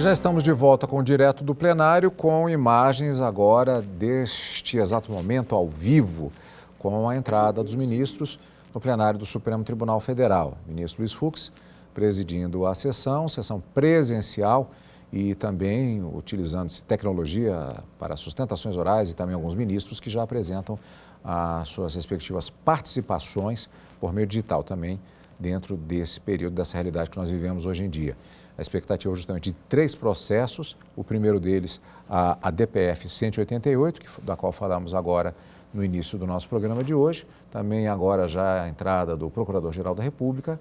Já estamos de volta com o Direto do Plenário, com imagens agora deste exato momento, ao vivo, com a entrada dos ministros no plenário do Supremo Tribunal Federal. O ministro Luiz Fux presidindo a sessão presencial e também utilizando-se tecnologia para sustentações orais, e também alguns ministros que já apresentam as suas respectivas participações por meio digital também, dentro desse período, dessa realidade que nós vivemos hoje em dia. A expectativa é justamente de 3 processos, o primeiro deles, a DPF 188, da qual falamos agora no início do nosso programa de hoje, também agora já a entrada do Procurador-Geral da República,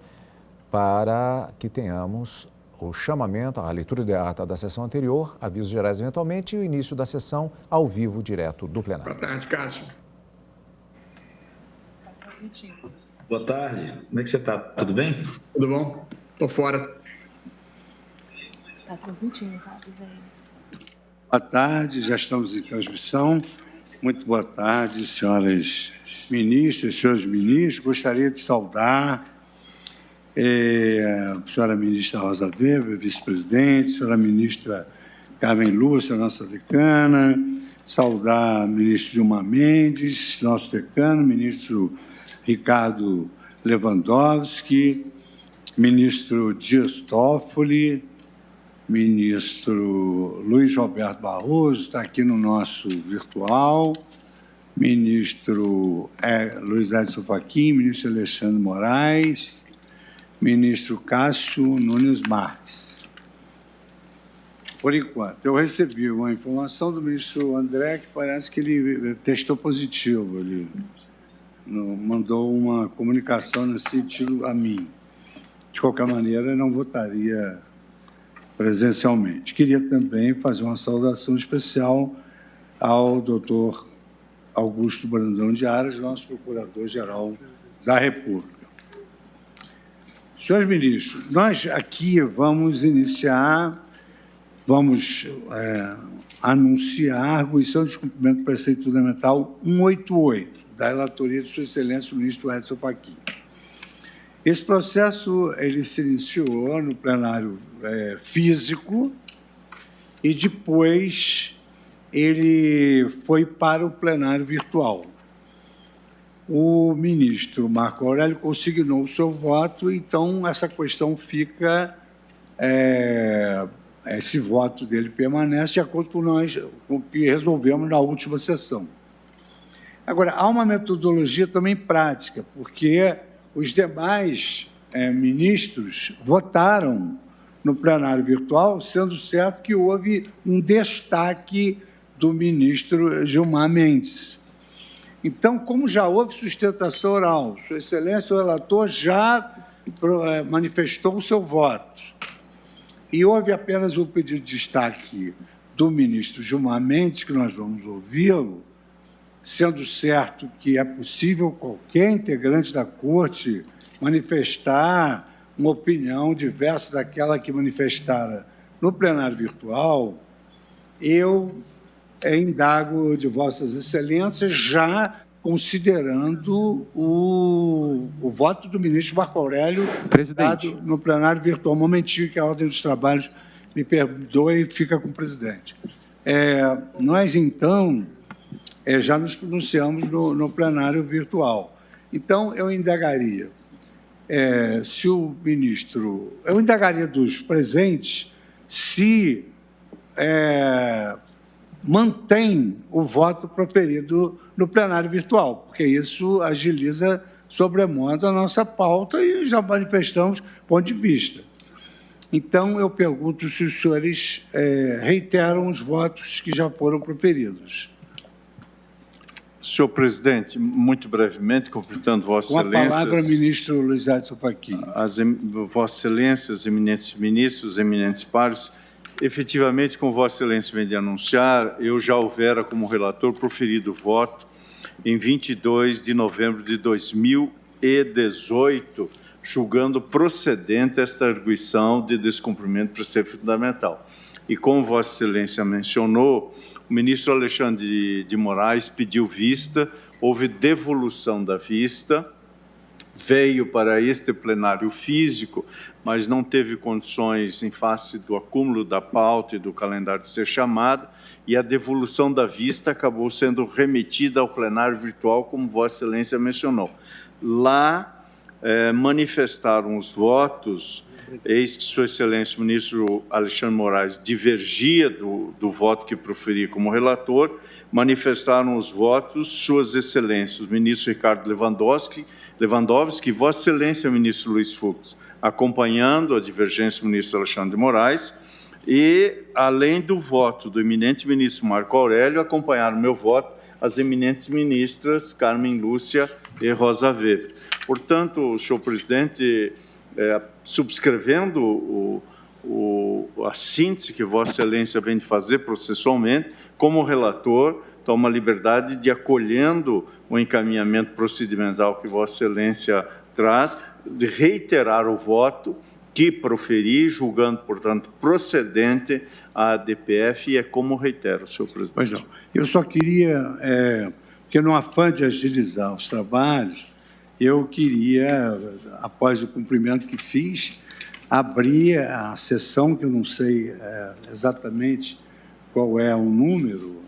para que tenhamos o chamamento, a leitura da ata da sessão anterior, avisos gerais eventualmente, e o início da sessão ao vivo, direto do plenário. Boa tarde, Cássio. Boa tarde, como é que você está? Tudo bem? Tudo bom? Estou fora. Está transmitindo, tá? Avisa eles. Boa tarde, já estamos em transmissão. Muito boa tarde, senhoras ministras, senhores ministros. Gostaria de saudar a senhora ministra Rosa Weber, vice-presidente, a senhora ministra Carmen Lúcia, nossa decana, saudar o ministro Gilmar Mendes, nosso decano, ministro Ricardo Lewandowski, ministro Dias Toffoli, ministro Luiz Roberto Barroso, está aqui no nosso virtual, ministro Luiz Edson Fachin, ministro Alexandre Moraes, ministro Cássio Nunes Marques. Por enquanto, eu recebi uma informação do ministro André que parece que ele testou positivo, ele mandou uma comunicação nesse sentido a mim. De qualquer maneira, eu não votaria presencialmente. Queria também fazer uma saudação especial ao doutor Augusto Brandão de Aras, nosso Procurador-Geral da República. Senhores ministros, nós aqui vamos anunciar a arguição de descumprimento do preceito fundamental 188, da relatoria de Sua Excelência, o ministro Edson Fachin. Esse processo ele se iniciou no plenário físico e depois ele foi para o plenário virtual. O ministro Marco Aurélio consignou o seu voto, então essa questão fica, esse voto dele permanece de acordo com o que resolvemos na última sessão. Agora, há uma metodologia também prática, porque os demais ministros votaram no plenário virtual, sendo certo que houve um destaque do ministro Gilmar Mendes. Então, como já houve sustentação oral, Sua Excelência, o relator já manifestou o seu voto, e houve apenas o pedido de destaque do ministro Gilmar Mendes, que nós vamos ouvi-lo, sendo certo que é possível qualquer integrante da Corte manifestar uma opinião diversa daquela que manifestara no plenário virtual, eu indago de Vossas Excelências, já considerando o voto do ministro Marco Aurélio dado no plenário virtual. Um momentinho que a ordem dos trabalhos me perdoe e fica com o presidente. Nós, então, já nos pronunciamos no plenário virtual. Então, eu indagaria se o ministro... Eu indagaria dos presentes se mantém o voto proferido no plenário virtual, porque isso agiliza sobremodo a nossa pauta e já manifestamos ponto de vista. Então, eu pergunto se os senhores reiteram os votos que já foram proferidos. Senhor presidente, muito brevemente, completando Vossa Excelência... Com a palavra, ministro Luiz Edson Fachin. Vossas Excelências, eminentes ministros, eminentes pares, efetivamente, como Vossa Excelência vem de anunciar, eu já houvera, como relator, proferido voto em 22 de novembro de 2018, julgando procedente esta arguição de descumprimento do preceito fundamental. E como Vossa Excelência mencionou, o ministro Alexandre de Moraes pediu vista, houve devolução da vista veio para este plenário físico, mas não teve condições, em face do acúmulo da pauta e do calendário de ser chamado, e a devolução da vista acabou sendo remetida ao plenário virtual, como Vossa Excelência mencionou. Lá, manifestaram os votos, eis que Sua Excelência, o ministro Alexandre Moraes, divergia do voto que proferia como relator, manifestaram os votos Suas Excelências, o ministro Ricardo Lewandowski, Vossa Excelência, o ministro Luiz Fux, acompanhando a divergência do ministro Alexandre de Moraes, e, além do voto do eminente ministro Marco Aurélio, acompanharam o meu voto as eminentes ministras Carmen Lúcia e Rosa Weber. Portanto, senhor presidente, subscrevendo a síntese que Vossa Excelência vem de fazer processualmente, como relator, toma a liberdade de, acolhendo o encaminhamento procedimental que Vossa Excelência traz, de reiterar o voto que proferi, julgando, portanto, procedente a DPF, e é como reitero, senhor presidente. Pois não. Eu só queria, porque no afã de agilizar os trabalhos, eu queria, após o cumprimento que fiz, abrir a sessão, que eu não sei exatamente qual é o número.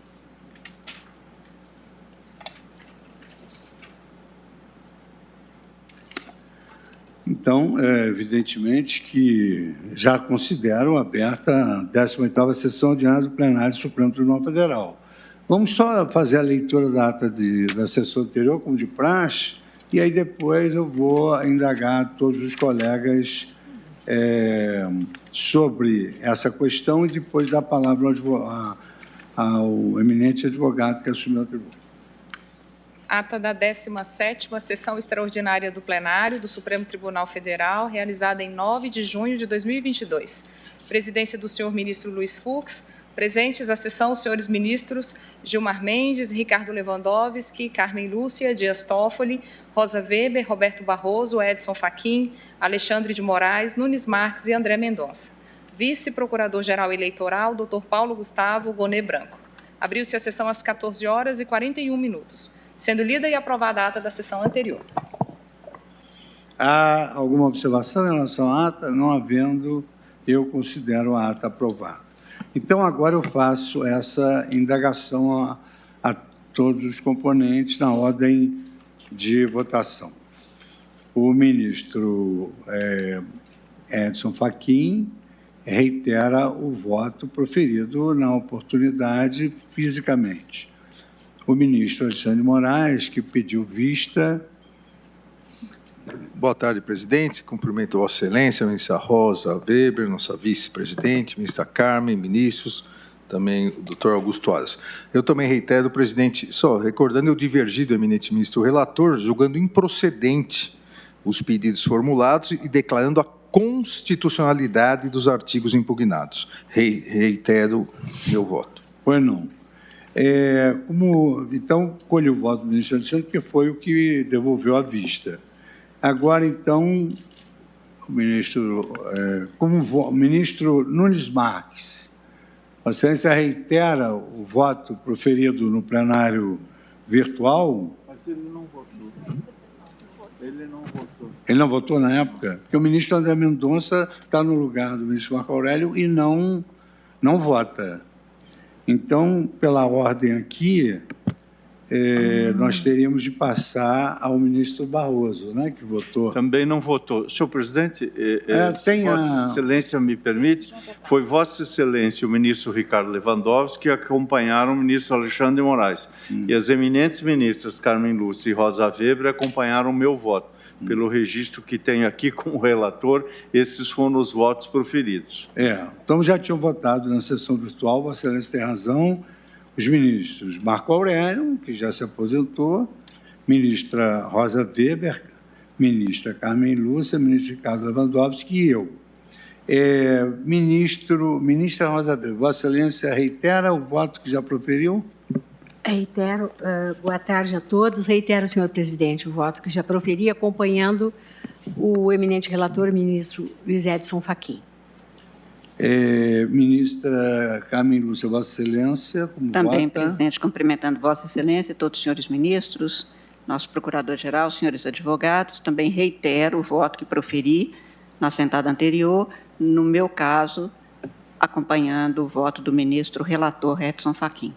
Então, evidentemente que já considero aberta a 18ª sessão ordinária do plenário do Supremo Tribunal Federal. Vamos só fazer a leitura da ata da sessão anterior, como de praxe, e aí depois eu vou indagar todos os colegas sobre essa questão e depois dar a palavra ao eminente advogado que assumiu o tribunal. Ata da 17ª Sessão Extraordinária do Plenário do Supremo Tribunal Federal, realizada em 9 de junho de 2022. Presidência do senhor ministro Luiz Fux. Presentes à sessão os senhores ministros Gilmar Mendes, Ricardo Lewandowski, Carmen Lúcia, Dias Toffoli, Rosa Weber, Roberto Barroso, Edson Fachin, Alexandre de Moraes, Nunes Marques e André Mendonça. Vice-procurador-geral eleitoral, Dr. Paulo Gustavo Gonet Branco. Abriu-se a sessão às 14h41, sendo lida e aprovada a ata da sessão anterior. Há alguma observação em relação à ata? Não havendo, eu considero a ata aprovada. Então, agora eu faço essa indagação a todos os componentes na ordem de votação. O ministro Edson Fachin reitera o voto proferido na oportunidade fisicamente. O ministro Alexandre de Moraes, que pediu vista. Boa tarde, presidente. Cumprimento Vossa Excelência, ministra Rosa Weber, nossa vice-presidente, ministra Carmen, ministros, também o doutor Augusto Aras. Eu também reitero, presidente, só recordando, eu divergi do eminente ministro relator, julgando improcedente os pedidos formulados e declarando a constitucionalidade dos artigos impugnados. Reitero meu voto. Pois não. Então, colho o voto do ministro Alexandre, porque foi o que devolveu a vista. Agora, então, o ministro, o ministro Nunes Marques, a Excelência reitera o voto proferido no plenário virtual? Mas ele não votou. Ele não votou. Ele não votou na época? Porque o ministro André Mendonça está no lugar do ministro Marco Aurélio e não vota. Então, pela ordem aqui, nós teríamos de passar ao ministro Barroso, né, que votou. Também não votou. Senhor presidente, se Vossa Excelência me permite, foi Vossa Excelência, o ministro Ricardo Lewandowski, que acompanharam o ministro Alexandre de Moraes. E as eminentes ministras Carmen Lúcia e Rosa Weber acompanharam o meu voto. Pelo registro que tenho aqui como relator, esses foram os votos proferidos. Então já tinham votado na sessão virtual, Vossa Excelência tem razão, os ministros Marco Aurélio, que já se aposentou, ministra Rosa Weber, ministra Carmen Lúcia, ministro Ricardo Lewandowski e eu. Ministra Rosa Weber, Vossa Excelência reitera o voto que já proferiu? Reitero, boa tarde a todos. Reitero, senhor presidente, o voto que já proferi, acompanhando o eminente relator, ministro Luiz Edson Fachin. Ministra Carmen Lúcia, Vossa Excelência, como também, vota? presidente, cumprimentando Vossa Excelência e todos os senhores ministros, nosso procurador-geral, senhores advogados, também reitero o voto que proferi na sentada anterior, no meu caso, acompanhando o voto do ministro relator Edson Fachin.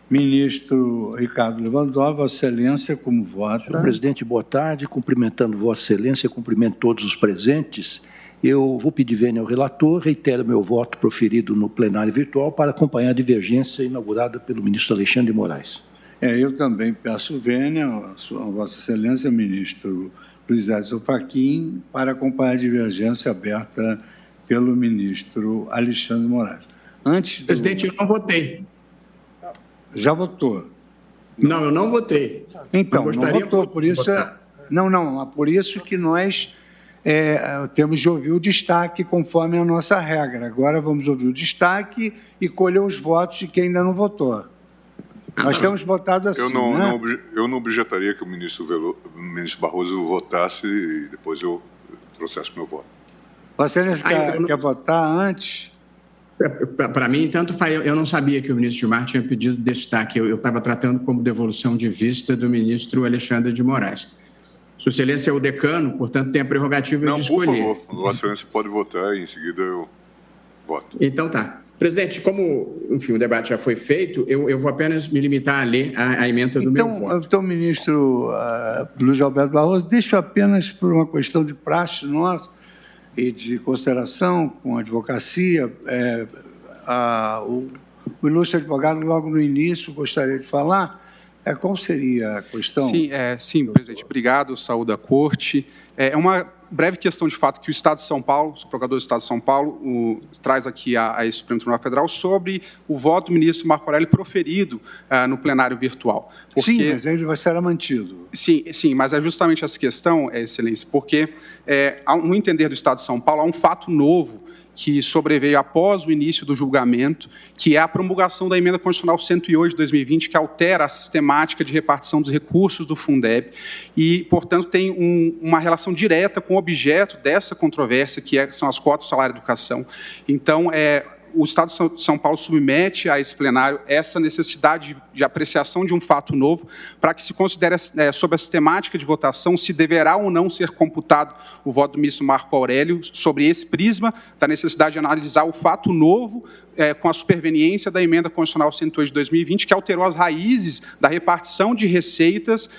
Ministro Ricardo Lewandowski, Vossa Excelência, como vota? Senhor presidente, boa tarde. Cumprimentando Vossa Excelência, cumprimento todos os presentes. Eu vou pedir vênia ao relator, reitero meu voto proferido no plenário virtual para acompanhar a divergência inaugurada pelo ministro Alexandre de Moraes. Eu também peço vênia a Vossa Excelência, ministro Luiz Edson Fachin, para acompanhar a divergência aberta pelo ministro Alexandre de Moraes. Presidente, eu não votei. Já votou? Não, eu não votei. Então, não votou, por isso... por isso que nós temos de ouvir o destaque conforme a nossa regra. Agora vamos ouvir o destaque e colher os votos de quem ainda não votou. Nós temos votado assim, eu não objetaria que o ministro Barroso votasse e depois eu trouxesse meu voto. Vossa Excelência quer votar antes? Para mim, tanto faz. Eu não sabia que o ministro Gilmar tinha pedido destaque. Eu estava tratando como devolução de vista do ministro Alexandre de Moraes. Sua Excelência é o decano, portanto, tem a prerrogativa de escolher. Por favor, Vossa Excelência pode votar e em seguida eu voto. Então tá. Presidente, como, enfim, o debate já foi feito, eu vou apenas me limitar a ler a emenda do meu voto. Então, ministro Luiz Alberto Barroso, deixo apenas por uma questão de praxe nossa e de consideração com a advocacia, o ilustre advogado, logo no início, gostaria de falar, qual seria a questão? Sim, presidente, obrigado, saúde à corte. É uma breve questão de fato que o Estado de São Paulo, o procurador do Estado de São Paulo, traz aqui a esse Supremo Tribunal Federal sobre o voto do ministro Marco Aurélio proferido no plenário virtual. Sim, mas ele será mantido. Sim, mas é justamente essa questão, Excelência, porque, no entender do Estado de São Paulo, há um fato novo que sobreveio após o início do julgamento, que é a promulgação da Emenda Constitucional 108 de 2020, que altera a sistemática de repartição dos recursos do Fundeb e, portanto, tem uma relação direta com o objeto dessa controvérsia, que são as cotas do salário e educação. Então, o Estado de São Paulo submete a esse plenário essa necessidade de apreciação de um fato novo para que se considere, sobre a sistemática de votação, se deverá ou não ser computado o voto do ministro Marco Aurélio sobre esse prisma da necessidade de analisar o fato novo com a superveniência da Emenda Constitucional 108 de 2020, que alterou as raízes da repartição de receitas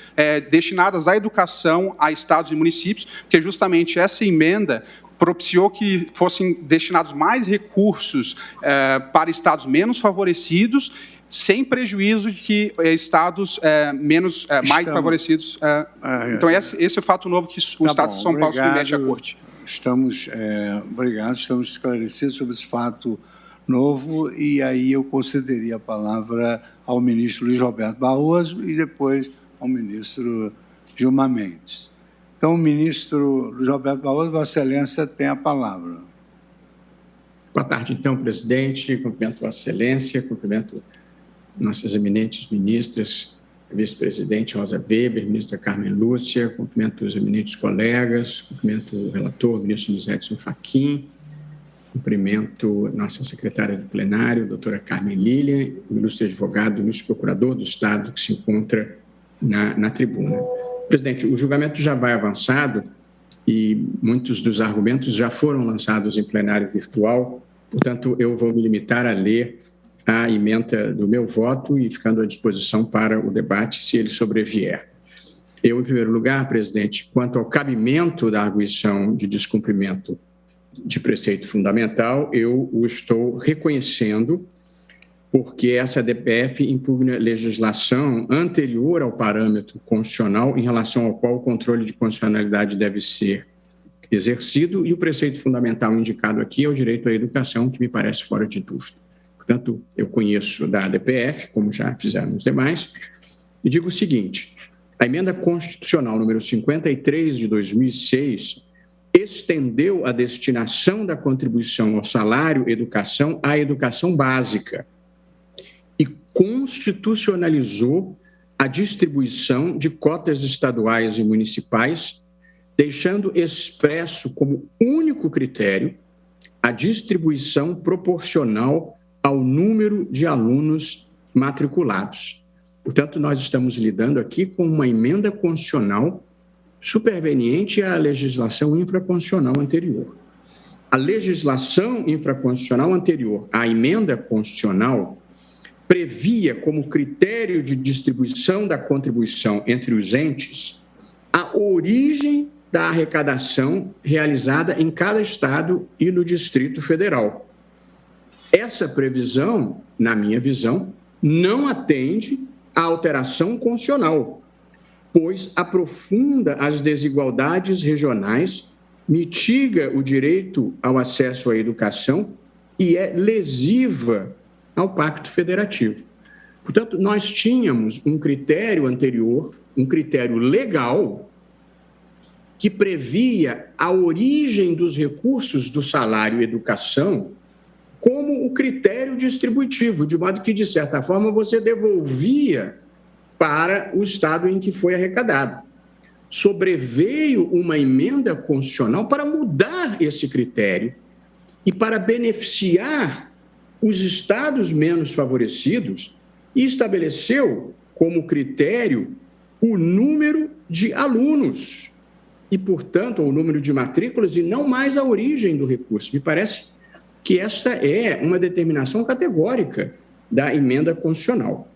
destinadas à educação, a estados e municípios, porque justamente essa emenda propiciou que fossem destinados mais recursos para estados menos favorecidos, sem prejuízo de que estados mais favorecidos... Então, esse é o fato novo que o Estado de São Paulo submete à Corte. Obrigado, estamos esclarecidos sobre esse fato novo, e aí eu concederia a palavra ao ministro Luiz Roberto Barroso e depois ao ministro Gilmar Mendes. Então, o ministro Luiz Roberto Barroso, Vossa Excelência tem a palavra. Boa tarde, então, presidente. Cumprimento Vossa Excelência, cumprimento nossas eminentes ministras, vice-presidente Rosa Weber, ministra Carmen Lúcia, cumprimento os eminentes colegas, cumprimento o relator, ministro Luiz Edson Fachin, cumprimento nossa secretária do plenário, doutora Carmen Lilian, o ilustre advogado, o ilustre procurador do Estado, que se encontra na tribuna. Presidente, o julgamento já vai avançado e muitos dos argumentos já foram lançados em plenário virtual, portanto, eu vou me limitar a ler a ementa do meu voto e ficando à disposição para o debate, se ele sobrevier. Eu, em primeiro lugar, presidente, quanto ao cabimento da arguição de descumprimento de preceito fundamental, eu o estou reconhecendo, porque essa DPF impugna legislação anterior ao parâmetro constitucional em relação ao qual o controle de constitucionalidade deve ser exercido, e o preceito fundamental indicado aqui é o direito à educação, que me parece fora de dúvida. Portanto, eu conheço da DPF, como já fizeram os demais, e digo o seguinte: a emenda constitucional número 53 de 2006 estendeu a destinação da contribuição ao salário educação à educação básica e constitucionalizou a distribuição de cotas estaduais e municipais, deixando expresso como único critério a distribuição proporcional ao número de alunos matriculados. Portanto, nós estamos lidando aqui com uma emenda constitucional superveniente à legislação infraconstitucional anterior. A legislação infraconstitucional anterior à emenda constitucional previa como critério de distribuição da contribuição entre os entes a origem da arrecadação realizada em cada estado e no Distrito Federal. Essa previsão, na minha visão, não atende à alteração constitucional, pois aprofunda as desigualdades regionais, mitiga o direito ao acesso à educação e é lesiva ao Pacto Federativo. Portanto, nós tínhamos um critério anterior, um critério legal, que previa a origem dos recursos do salário e educação como o critério distributivo, de modo que, de certa forma, você devolvia para o estado em que foi arrecadado. Sobreveio uma emenda constitucional para mudar esse critério e para beneficiar os estados menos favorecidos e estabeleceu como critério o número de alunos e, portanto, o número de matrículas e não mais a origem do recurso. Me parece que esta é uma determinação categórica da emenda constitucional.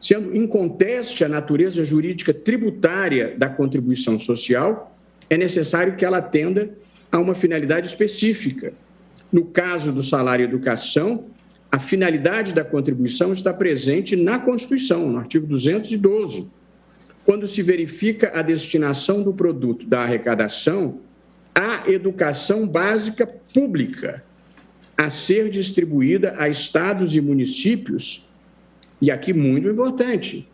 Sendo inconteste a natureza jurídica tributária da contribuição social, é necessário que ela atenda a uma finalidade específica. No caso do salário e educação, a finalidade da contribuição está presente na Constituição, no artigo 212, quando se verifica a destinação do produto da arrecadação à educação básica pública, a ser distribuída a estados e municípios, e aqui muito importante,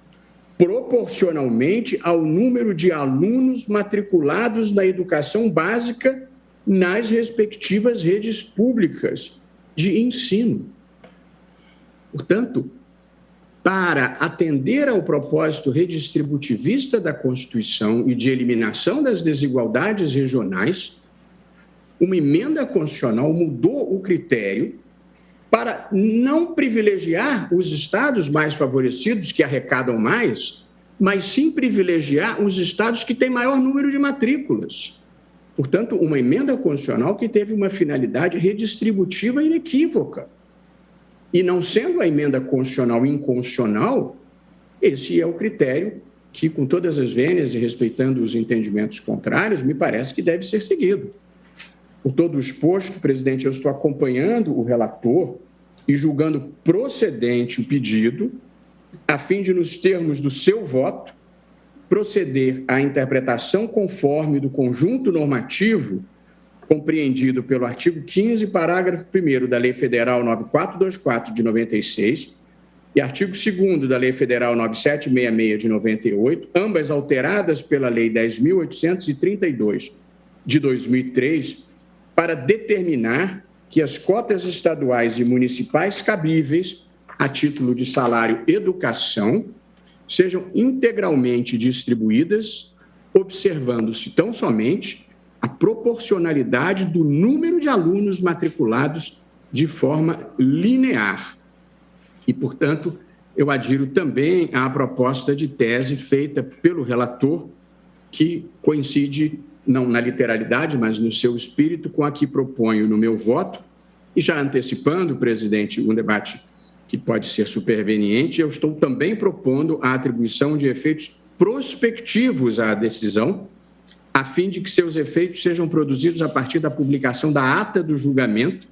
proporcionalmente ao número de alunos matriculados na educação básica nas respectivas redes públicas de ensino. Portanto, para atender ao propósito redistributivista da Constituição e de eliminação das desigualdades regionais, uma emenda constitucional mudou o critério para não privilegiar os estados mais favorecidos, que arrecadam mais, mas sim privilegiar os estados que têm maior número de matrículas. Portanto, uma emenda constitucional que teve uma finalidade redistributiva inequívoca. E não sendo a emenda constitucional inconstitucional, esse é o critério que, com todas as vênias e respeitando os entendimentos contrários, me parece que deve ser seguido. Por todo o exposto, presidente, eu estou acompanhando o relator e julgando procedente o pedido, a fim de, nos termos do seu voto, proceder à interpretação conforme do conjunto normativo compreendido pelo artigo 15, parágrafo 1º da Lei Federal 9424 de 96 e artigo 2º da Lei Federal 9766 de 98, ambas alteradas pela Lei 10.832 de 2003, para determinar que as cotas estaduais e municipais cabíveis a título de salário educação sejam integralmente distribuídas, observando-se tão somente a proporcionalidade do número de alunos matriculados de forma linear. E, portanto, eu adiro também à proposta de tese feita pelo relator, que coincide, não na literalidade, mas no seu espírito, com a que proponho no meu voto. E já antecipando, presidente, um debate que pode ser superveniente, eu estou também propondo a atribuição de efeitos prospectivos à decisão, a fim de que seus efeitos sejam produzidos a partir da publicação da ata do julgamento,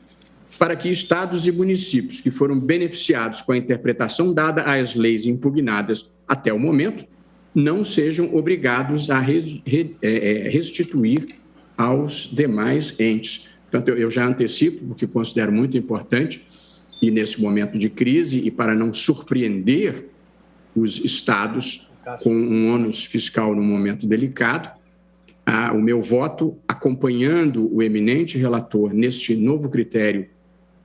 para que estados e municípios que foram beneficiados com a interpretação dada às leis impugnadas até o momento, não sejam obrigados a restituir aos demais entes. Portanto, eu já antecipo, porque considero muito importante, e nesse momento de crise, e para não surpreender os estados com um ônus fiscal num momento delicado, o meu voto, acompanhando o eminente relator neste novo critério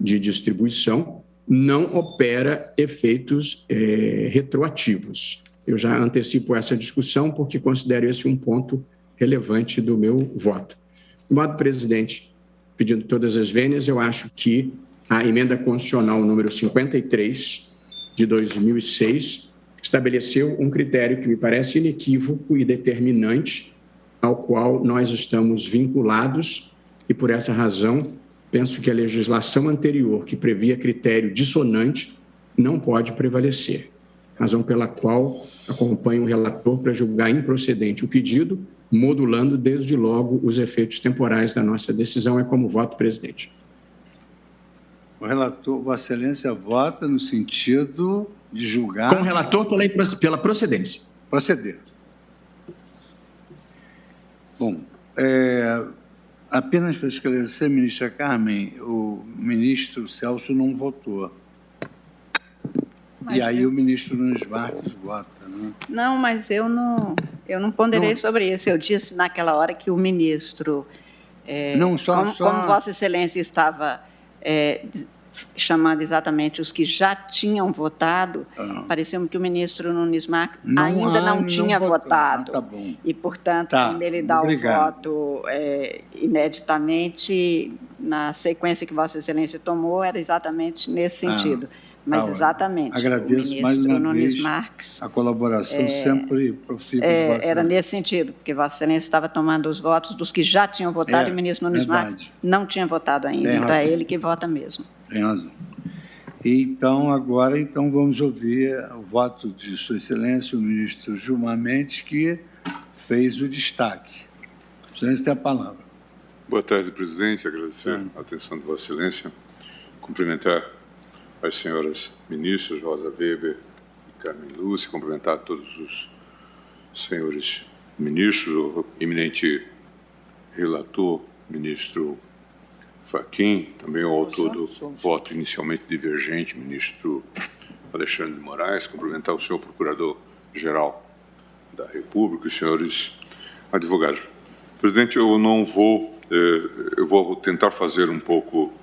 de distribuição, não opera efeitos retroativos. Eu já antecipo essa discussão porque considero esse um ponto relevante do meu voto. De modo, presidente, pedindo todas as vênias, eu acho que a emenda constitucional número 53 de 2006 estabeleceu um critério que me parece inequívoco e determinante, ao qual nós estamos vinculados, e por essa razão penso que a legislação anterior, que previa critério dissonante, não pode prevalecer. Razão pela qual acompanho o relator para julgar improcedente o pedido, modulando desde logo os efeitos temporais da nossa decisão. É como voto, presidente. O relator, Vossa Excelência, vota no sentido de julgar... Com o relator, pela procedência. Proceder. Bom, apenas para esclarecer, ministra Carmen, o ministro Celso não votou. E aí o ministro Nunes Marques vota, né? Não, mas eu não ponderei sobre isso. Eu disse naquela hora que o ministro, como Vossa Excelência estava chamando exatamente os que já tinham votado, pareceu-me que o ministro Nunes Marques ainda não tinha votado. Tá bom. E, portanto, quando ele dá o voto ineditamente, na sequência que Vossa Excelência tomou, era exatamente nesse sentido. Mas exatamente, agradeço o mais ministro uma Nunes vez Marques, a colaboração sempre profícua de Vossa Excelência. Era nesse sentido, porque Vossa Excelência estava tomando os votos dos que já tinham votado e o ministro Nunes Marques não tinha votado ainda. Então, é ele que vota mesmo. Tem razão. Então, agora vamos ouvir o voto de Sua Excelência, o ministro Gilmar Mendes, que fez o destaque. Sua Excelência tem a palavra. Boa tarde, presidente. Agradecer a atenção de Vossa Excelência. Cumprimentar as senhoras ministras, Rosa Weber e Carmen Lúcia, cumprimentar todos os senhores ministros, o eminente relator, ministro Fachin, também o autor do voto inicialmente divergente, ministro Alexandre de Moraes, cumprimentar o senhor Procurador-Geral da República, os senhores advogados. Presidente, eu vou tentar fazer um pouco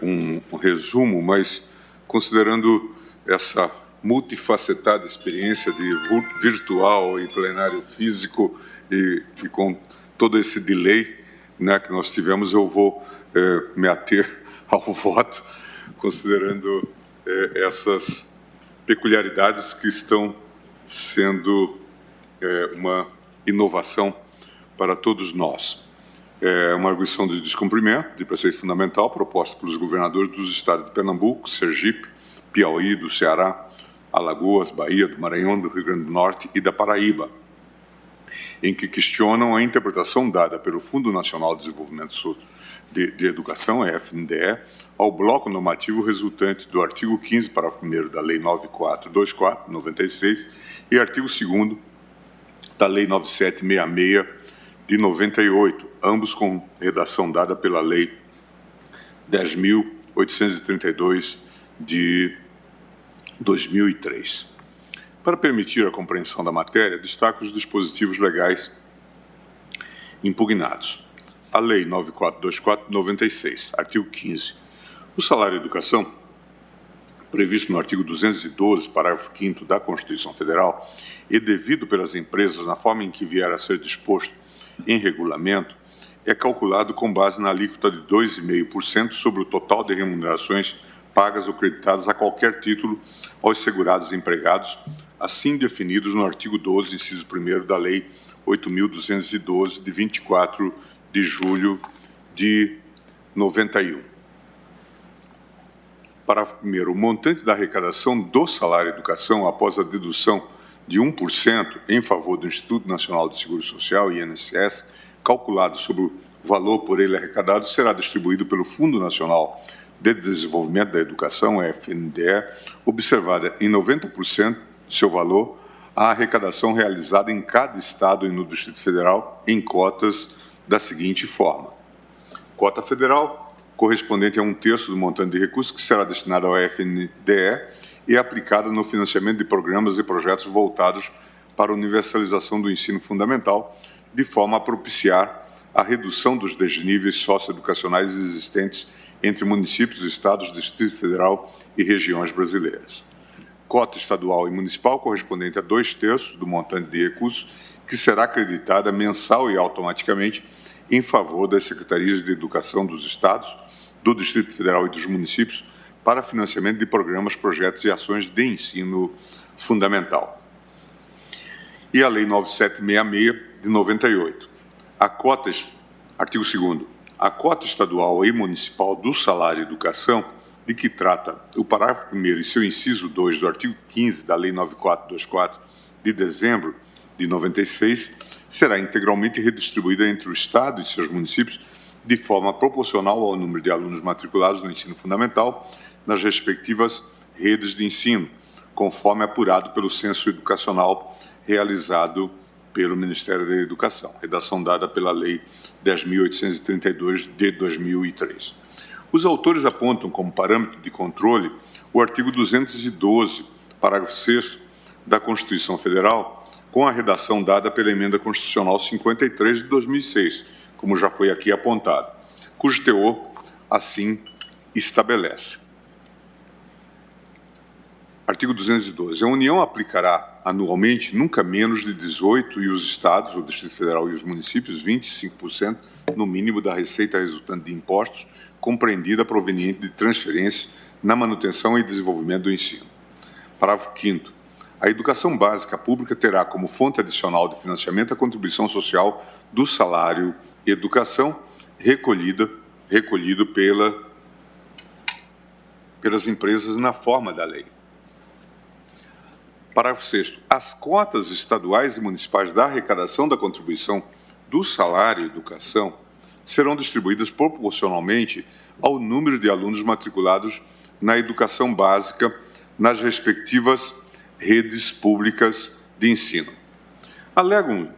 um resumo, mas considerando essa multifacetada experiência de virtual e plenário físico e com todo esse delay, né, que nós tivemos, eu vou me ater ao voto, considerando essas peculiaridades que estão sendo uma inovação para todos nós. É uma arguição de descumprimento de preceito fundamental proposta pelos governadores dos estados de Pernambuco, Sergipe, Piauí, do Ceará, Alagoas, Bahia, do Maranhão, do Rio Grande do Norte e da Paraíba, em que questionam a interpretação dada pelo Fundo Nacional de Desenvolvimento de Educação, FNDE, ao bloco normativo resultante do artigo 15, parágrafo 1º da Lei 9424, 96, e artigo 2º da Lei 9766, de 98, ambos com redação dada pela Lei 10.832, de 2003. Para permitir a compreensão da matéria, destaco os dispositivos legais impugnados. A Lei 9424/96, artigo 15. O salário de educação, previsto no artigo 212, parágrafo 5º da Constituição Federal, e devido pelas empresas na forma em que vier a ser disposto em regulamento, é calculado com base na alíquota de 2,5% sobre o total de remunerações pagas ou creditadas a qualquer título aos segurados empregados, assim definidos no artigo 12, inciso 1º da Lei 8.212, de 24 de julho de 91. Parágrafo 1º. O montante da arrecadação do salário de educação após a dedução de 1% em favor do Instituto Nacional de Seguro Social, INSS, calculado sobre o valor por ele arrecadado, será distribuído pelo Fundo Nacional de Desenvolvimento da Educação, FNDE, observada em 90% do seu valor a arrecadação realizada em cada estado e no Distrito Federal em cotas da seguinte forma. Cota federal, correspondente a 1/3 do montante de recursos que será destinado ao FNDE e aplicada no financiamento de programas e projetos voltados para a universalização do ensino fundamental, de forma a propiciar a redução dos desníveis socioeducacionais existentes entre municípios, estados, Distrito Federal e regiões brasileiras. Cota estadual e municipal, correspondente a 2/3 do montante de recursos, que será acreditada mensal e automaticamente em favor das secretarias de educação dos estados, do Distrito Federal e dos municípios, para financiamento de programas, projetos e ações de ensino fundamental. E a Lei 9766, de 98. Artigo 2º. A cota estadual e municipal do salário e educação, de que trata o parágrafo 1º e seu inciso 2 do artigo 15 da Lei 9424, de dezembro de 96, será integralmente redistribuída entre o Estado e seus municípios de forma proporcional ao número de alunos matriculados no ensino fundamental nas respectivas redes de ensino, conforme apurado pelo Censo Educacional realizado pelo Ministério da Educação, redação dada pela Lei 10.832, de 2003. Os autores apontam como parâmetro de controle o artigo 212, parágrafo 6º da Constituição Federal, com a redação dada pela Emenda Constitucional 53 de 2006, como já foi aqui apontado, cujo teor assim estabelece. Artigo 212. A União aplicará anualmente nunca menos de 18 e os Estados, o Distrito Federal e os municípios, 25% no mínimo da receita resultante de impostos, compreendida proveniente de transferências na manutenção e desenvolvimento do ensino. Parágrafo 5º. A educação básica pública terá como fonte adicional de financiamento a contribuição social do salário e educação recolhido pelas empresas na forma da lei. Parágrafo 6º. As cotas estaduais e municipais da arrecadação da contribuição do salário e educação serão distribuídas proporcionalmente ao número de alunos matriculados na educação básica nas respectivas redes públicas de ensino. Alegam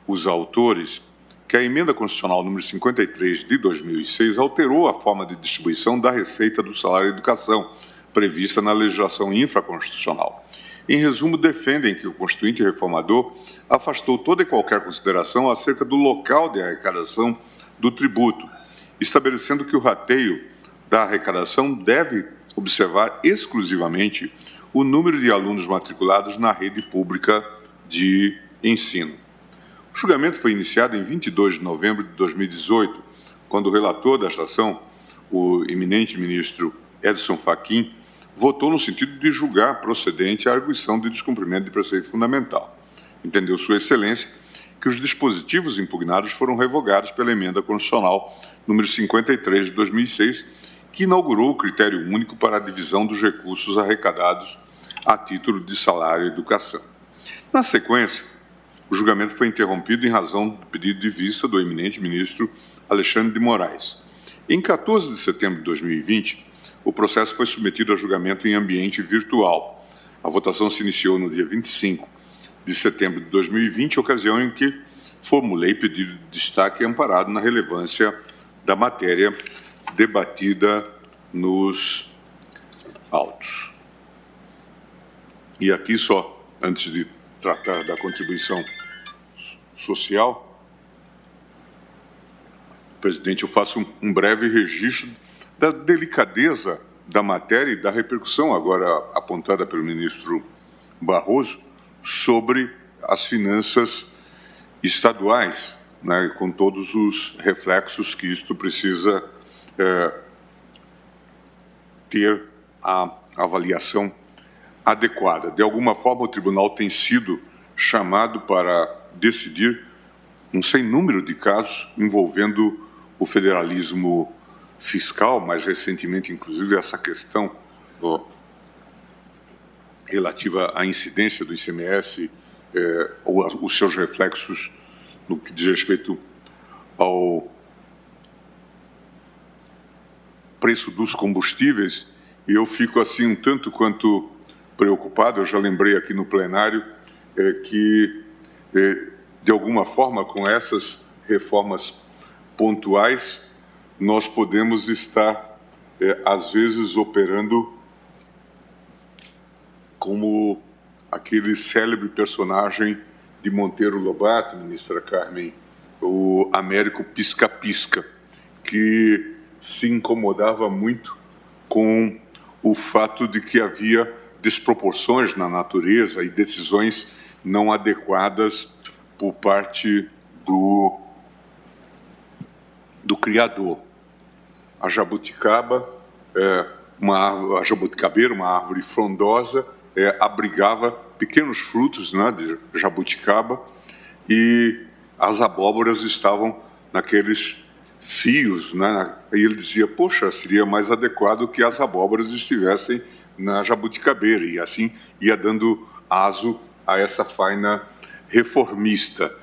os autores que a Emenda Constitucional número 53 de 2006 alterou a forma de distribuição da receita do salário e educação prevista na legislação infraconstitucional. Em resumo, defendem que o Constituinte Reformador afastou toda e qualquer consideração acerca do local de arrecadação do tributo, estabelecendo que o rateio da arrecadação deve observar exclusivamente o número de alunos matriculados na rede pública de ensino. O julgamento foi iniciado em 22 de novembro de 2018, quando o relator desta ação, o eminente ministro Edson Fachin, votou no sentido de julgar procedente a arguição de descumprimento de preceito fundamental. Entendeu Sua Excelência que os dispositivos impugnados foram revogados pela Emenda Constitucional número 53 de 2006, que inaugurou o critério único para a divisão dos recursos arrecadados a título de salário e educação. Na sequência, o julgamento foi interrompido em razão do pedido de vista do eminente ministro Alexandre de Moraes. Em 14 de setembro de 2020, o processo foi submetido a julgamento em ambiente virtual. A votação se iniciou no dia 25 de setembro de 2020, ocasião em que formulei pedido de destaque amparado na relevância da matéria debatida nos autos. E aqui só, antes de tratar da contribuição social, presidente, eu faço um breve registro da delicadeza da matéria e da repercussão agora apontada pelo ministro Barroso sobre as finanças estaduais, né, com todos os reflexos que isto precisa ter a avaliação adequada. De alguma forma, o tribunal tem sido chamado para decidir um sem número de casos envolvendo o federalismo fiscal, mais recentemente, inclusive, essa questão relativa à incidência do ICMS, ou os seus reflexos no que diz respeito ao preço dos combustíveis, e eu fico assim um tanto quanto preocupado. Eu já lembrei aqui no plenário que, de alguma forma, com essas reformas pontuais, nós podemos estar, às vezes, operando como aquele célebre personagem de Monteiro Lobato, ministra Carmen, o Américo Pisca-Pisca, que se incomodava muito com o fato de que havia desproporções na natureza e decisões não adequadas por parte do criador. A jabuticaba, a jabuticabeira, uma árvore frondosa, abrigava pequenos frutos, né, de jabuticaba, e as abóboras estavam naqueles fios, né? E ele dizia, poxa, seria mais adequado que as abóboras estivessem na jabuticabeira, e assim ia dando aso a essa faina reformista.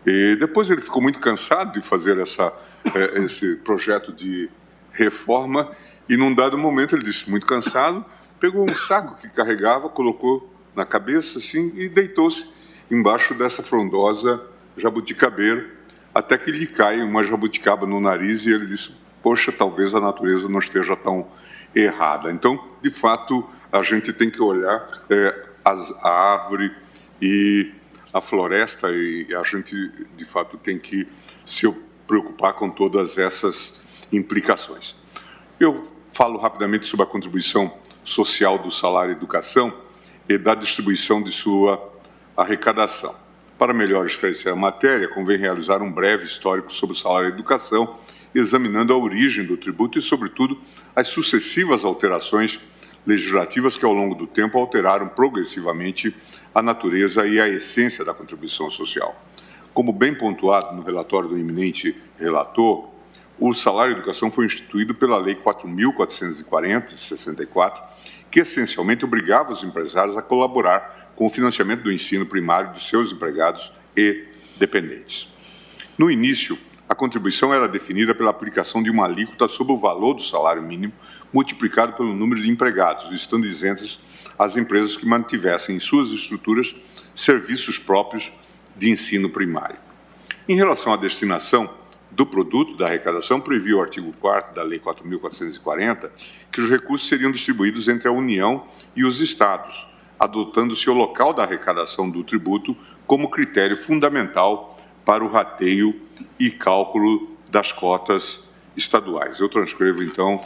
E depois ele ficou muito cansado de fazer esse projeto de reforma, e num dado momento ele disse, muito cansado, pegou um saco que carregava, colocou na cabeça assim e deitou-se embaixo dessa frondosa jabuticabeira, até que lhe cai uma jabuticaba no nariz e ele disse, poxa, talvez a natureza não esteja tão errada. Então, de fato, a gente tem que olhar a árvore e a floresta, e a gente, de fato, tem que se preocupar com todas essas implicações. Eu falo rapidamente sobre a contribuição social do salário-educação e da distribuição de sua arrecadação. Para melhor esclarecer a matéria, convém realizar um breve histórico sobre o salário-educação, examinando a origem do tributo e, sobretudo, as sucessivas alterações legislativas que, ao longo do tempo, alteraram progressivamente a natureza e a essência da contribuição social. Como bem pontuado no relatório do eminente relator, o salário-educação foi instituído pela Lei 4.440, de 64, que essencialmente obrigava os empresários a colaborar com o financiamento do ensino primário de seus empregados e dependentes. No início, a contribuição era definida pela aplicação de uma alíquota sobre o valor do salário mínimo multiplicado pelo número de empregados, estando isentas as empresas que mantivessem em suas estruturas serviços próprios de ensino primário. Em relação à destinação do produto da arrecadação, previa o artigo 4º da Lei 4.440 que os recursos seriam distribuídos entre a União e os Estados, adotando-se o local da arrecadação do tributo como critério fundamental para o rateio e cálculo das cotas estaduais. Eu transcrevo, então,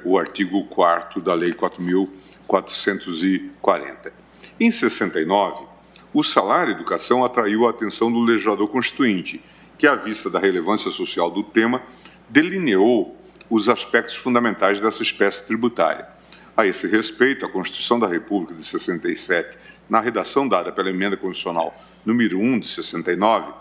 o artigo 4º da Lei 4.440. Em 69, o salário-educação atraiu a atenção do legislador constituinte, que, à vista da relevância social do tema, delineou os aspectos fundamentais dessa espécie tributária. A esse respeito, a Constituição da República de 67, na redação dada pela Emenda Constitucional número 1 de 69,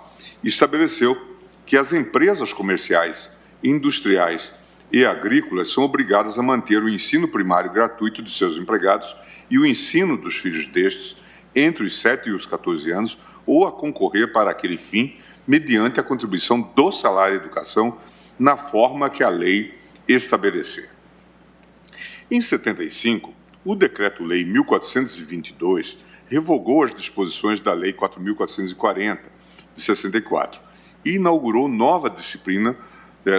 estabeleceu que as empresas comerciais, industriais e agrícolas são obrigadas a manter o ensino primário gratuito de seus empregados e o ensino dos filhos destes entre os 7 e os 14 anos, ou a concorrer para aquele fim mediante a contribuição do salário-educação na forma que a lei estabelecer. Em 75, o Decreto-Lei 1422 revogou as disposições da Lei 4.440, de 64, e inaugurou nova disciplina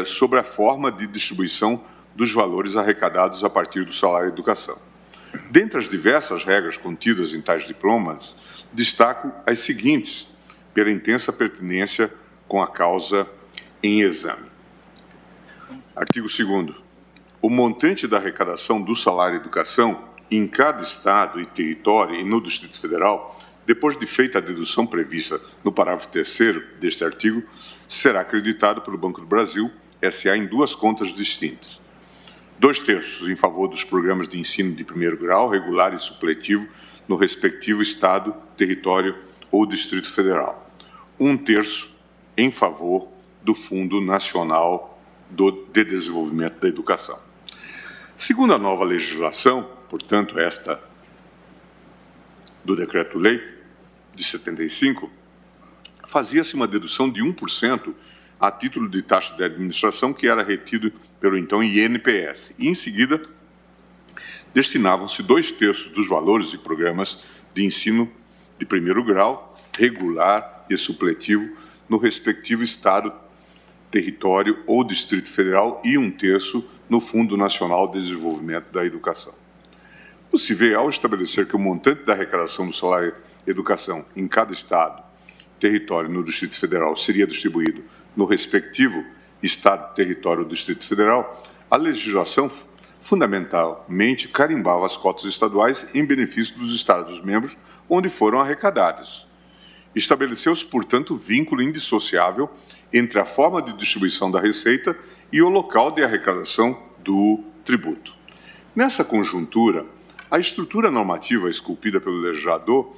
sobre a forma de distribuição dos valores arrecadados a partir do salário-educação. Dentre as diversas regras contidas em tais diplomas, destaco as seguintes, pela intensa pertinência com a causa em exame. Artigo 2º. O montante da arrecadação do salário-educação em cada Estado e território e no Distrito Federal, depois de feita a dedução prevista no parágrafo 3º deste artigo, será acreditado pelo Banco do Brasil, S.A., em duas contas distintas. 2/3 em favor dos programas de ensino de primeiro grau, regular e supletivo, no respectivo Estado, território ou Distrito Federal. 1/3 em favor do Fundo Nacional de Desenvolvimento da Educação. Segundo a nova legislação, portanto, esta do Decreto-Lei de 75, fazia-se uma dedução de 1% a título de taxa de administração que era retido pelo então INPS. E, em seguida, destinavam-se 2/3 dos valores de programas de ensino de primeiro grau, regular e supletivo no respectivo Estado, território ou Distrito Federal e 1/3 no Fundo Nacional de Desenvolvimento da Educação. Possível ao estabelecer que o montante da arrecadação do salário-educação em cada Estado, território no Distrito Federal seria distribuído no respectivo Estado, território ou Distrito Federal, a legislação fundamentalmente carimbava as cotas estaduais em benefício dos Estados-membros onde foram arrecadadas. Estabeleceu-se, portanto, vínculo indissociável entre a forma de distribuição da receita e o local de arrecadação do tributo. Nessa conjuntura, A estrutura normativa esculpida pelo legislador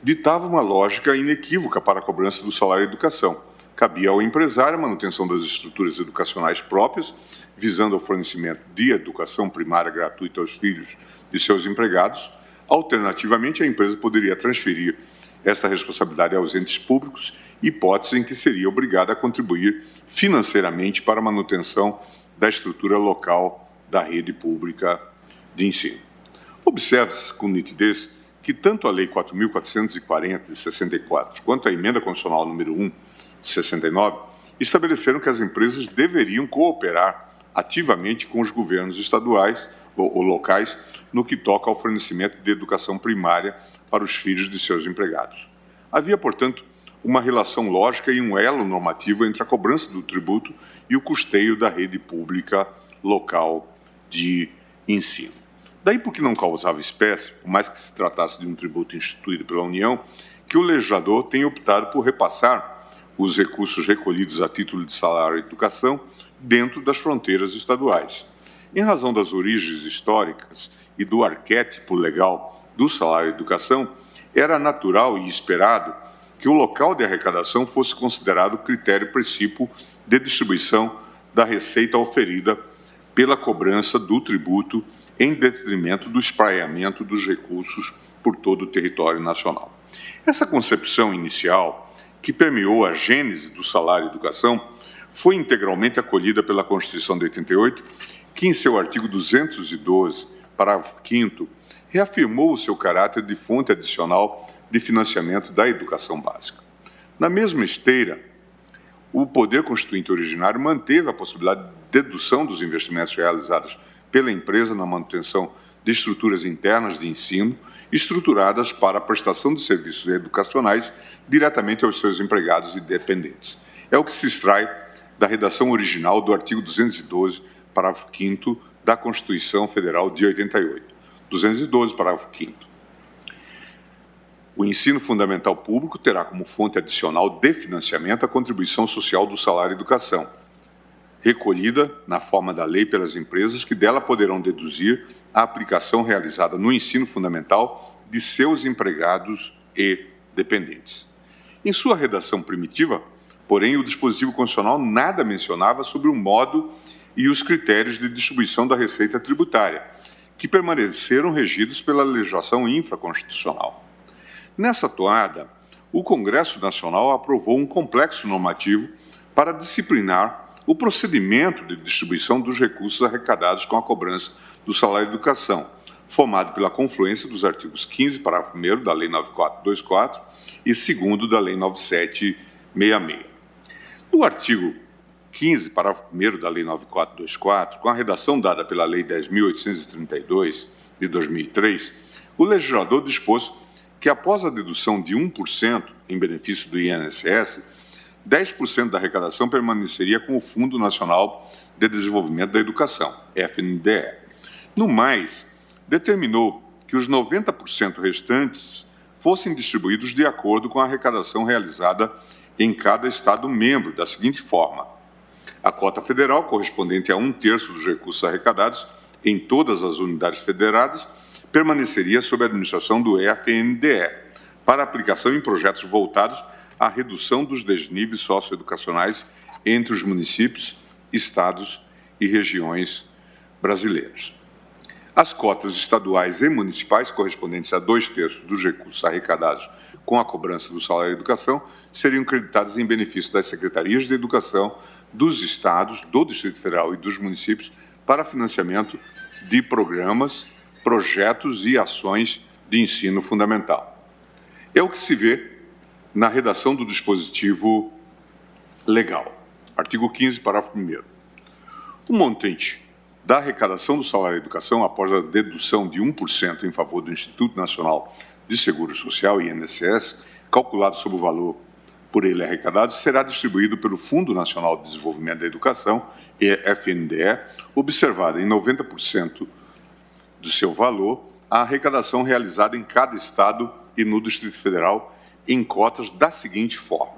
ditava uma lógica inequívoca para a cobrança do salário e educação. Cabia ao empresário a manutenção das estruturas educacionais próprias, visando ao fornecimento de educação primária gratuita aos filhos de seus empregados. Alternativamente, a empresa poderia transferir esta responsabilidade aos entes públicos, hipótese em que seria obrigada a contribuir financeiramente para a manutenção da estrutura local da rede pública de ensino. Observe-se com nitidez que tanto a Lei 4.440 de 64 quanto a Emenda Constitucional número 1 de 69 estabeleceram que as empresas deveriam cooperar ativamente com os governos estaduais ou locais no que toca ao fornecimento de educação primária para os filhos de seus empregados. Havia, portanto, uma relação lógica e um elo normativo entre a cobrança do tributo e o custeio da rede pública local de ensino. Daí porque não causava espécie, por mais que se tratasse de um tributo instituído pela União, que o legislador tem optado por repassar os recursos recolhidos a título de salário e educação dentro das fronteiras estaduais. Em razão das origens históricas e do arquétipo legal do salário e educação, era natural e esperado que o local de arrecadação fosse considerado critério princípio de distribuição da receita oferida pela cobrança do tributo em detrimento do espraiamento dos recursos por todo o território nacional. Essa concepção inicial, que permeou a gênese do salário e educação, foi integralmente acolhida pela Constituição de 88, que em seu artigo 212, parágrafo 5º, reafirmou o seu caráter de fonte adicional de financiamento da educação básica. Na mesma esteira, o Poder Constituinte originário manteve a possibilidade de dedução dos investimentos realizados pela empresa na manutenção de estruturas internas de ensino, estruturadas para a prestação de serviços educacionais diretamente aos seus empregados e dependentes. É o que se extrai da redação original do artigo 212, parágrafo 5º da Constituição Federal de 88. 212, parágrafo 5º. O ensino fundamental público terá como fonte adicional de financiamento a contribuição social do salário e educação, recolhida na forma da lei pelas empresas que dela poderão deduzir a aplicação realizada no ensino fundamental de seus empregados e dependentes. Em sua redação primitiva, porém, o dispositivo constitucional nada mencionava sobre o modo e os critérios de distribuição da receita tributária, que permaneceram regidos pela legislação infraconstitucional. Nessa toada, o Congresso Nacional aprovou um complexo normativo para disciplinar o procedimento de distribuição dos recursos arrecadados com a cobrança do salário e educação, formado pela confluência dos artigos 15, parágrafo 1º da Lei 9424 e 2º da Lei 9766. No artigo 15, parágrafo 1º da Lei 9424, com a redação dada pela Lei 10.832, de 2003, o legislador dispôs que, após a dedução de 1% em benefício do INSS, 10% da arrecadação permaneceria com o Fundo Nacional de Desenvolvimento da Educação, FNDE. No mais, determinou que os 90% restantes fossem distribuídos de acordo com a arrecadação realizada em cada Estado-membro, da seguinte forma: a cota federal, correspondente a 1/3 dos recursos arrecadados em todas as unidades federadas, permaneceria sob a administração do FNDE, para aplicação em projetos voltados à redução dos desníveis socioeducacionais entre os municípios, estados e regiões brasileiras. As cotas estaduais e municipais, correspondentes a 2/3 dos recursos arrecadados com a cobrança do salário e educação, seriam creditadas em benefício das secretarias de educação dos estados, do Distrito Federal e dos municípios para financiamento de programas, projetos e ações de ensino fundamental. É o que se vê na redação do dispositivo legal. Artigo 15, parágrafo 1º. O montante da arrecadação do salário e educação após a dedução de 1% em favor do Instituto Nacional de Seguro Social, INSS, calculado sobre o valor por ele arrecadado, será distribuído pelo Fundo Nacional de Desenvolvimento da Educação, FNDE, observada em 90% do seu valor a arrecadação realizada em cada estado e no Distrito Federal em cotas da seguinte forma: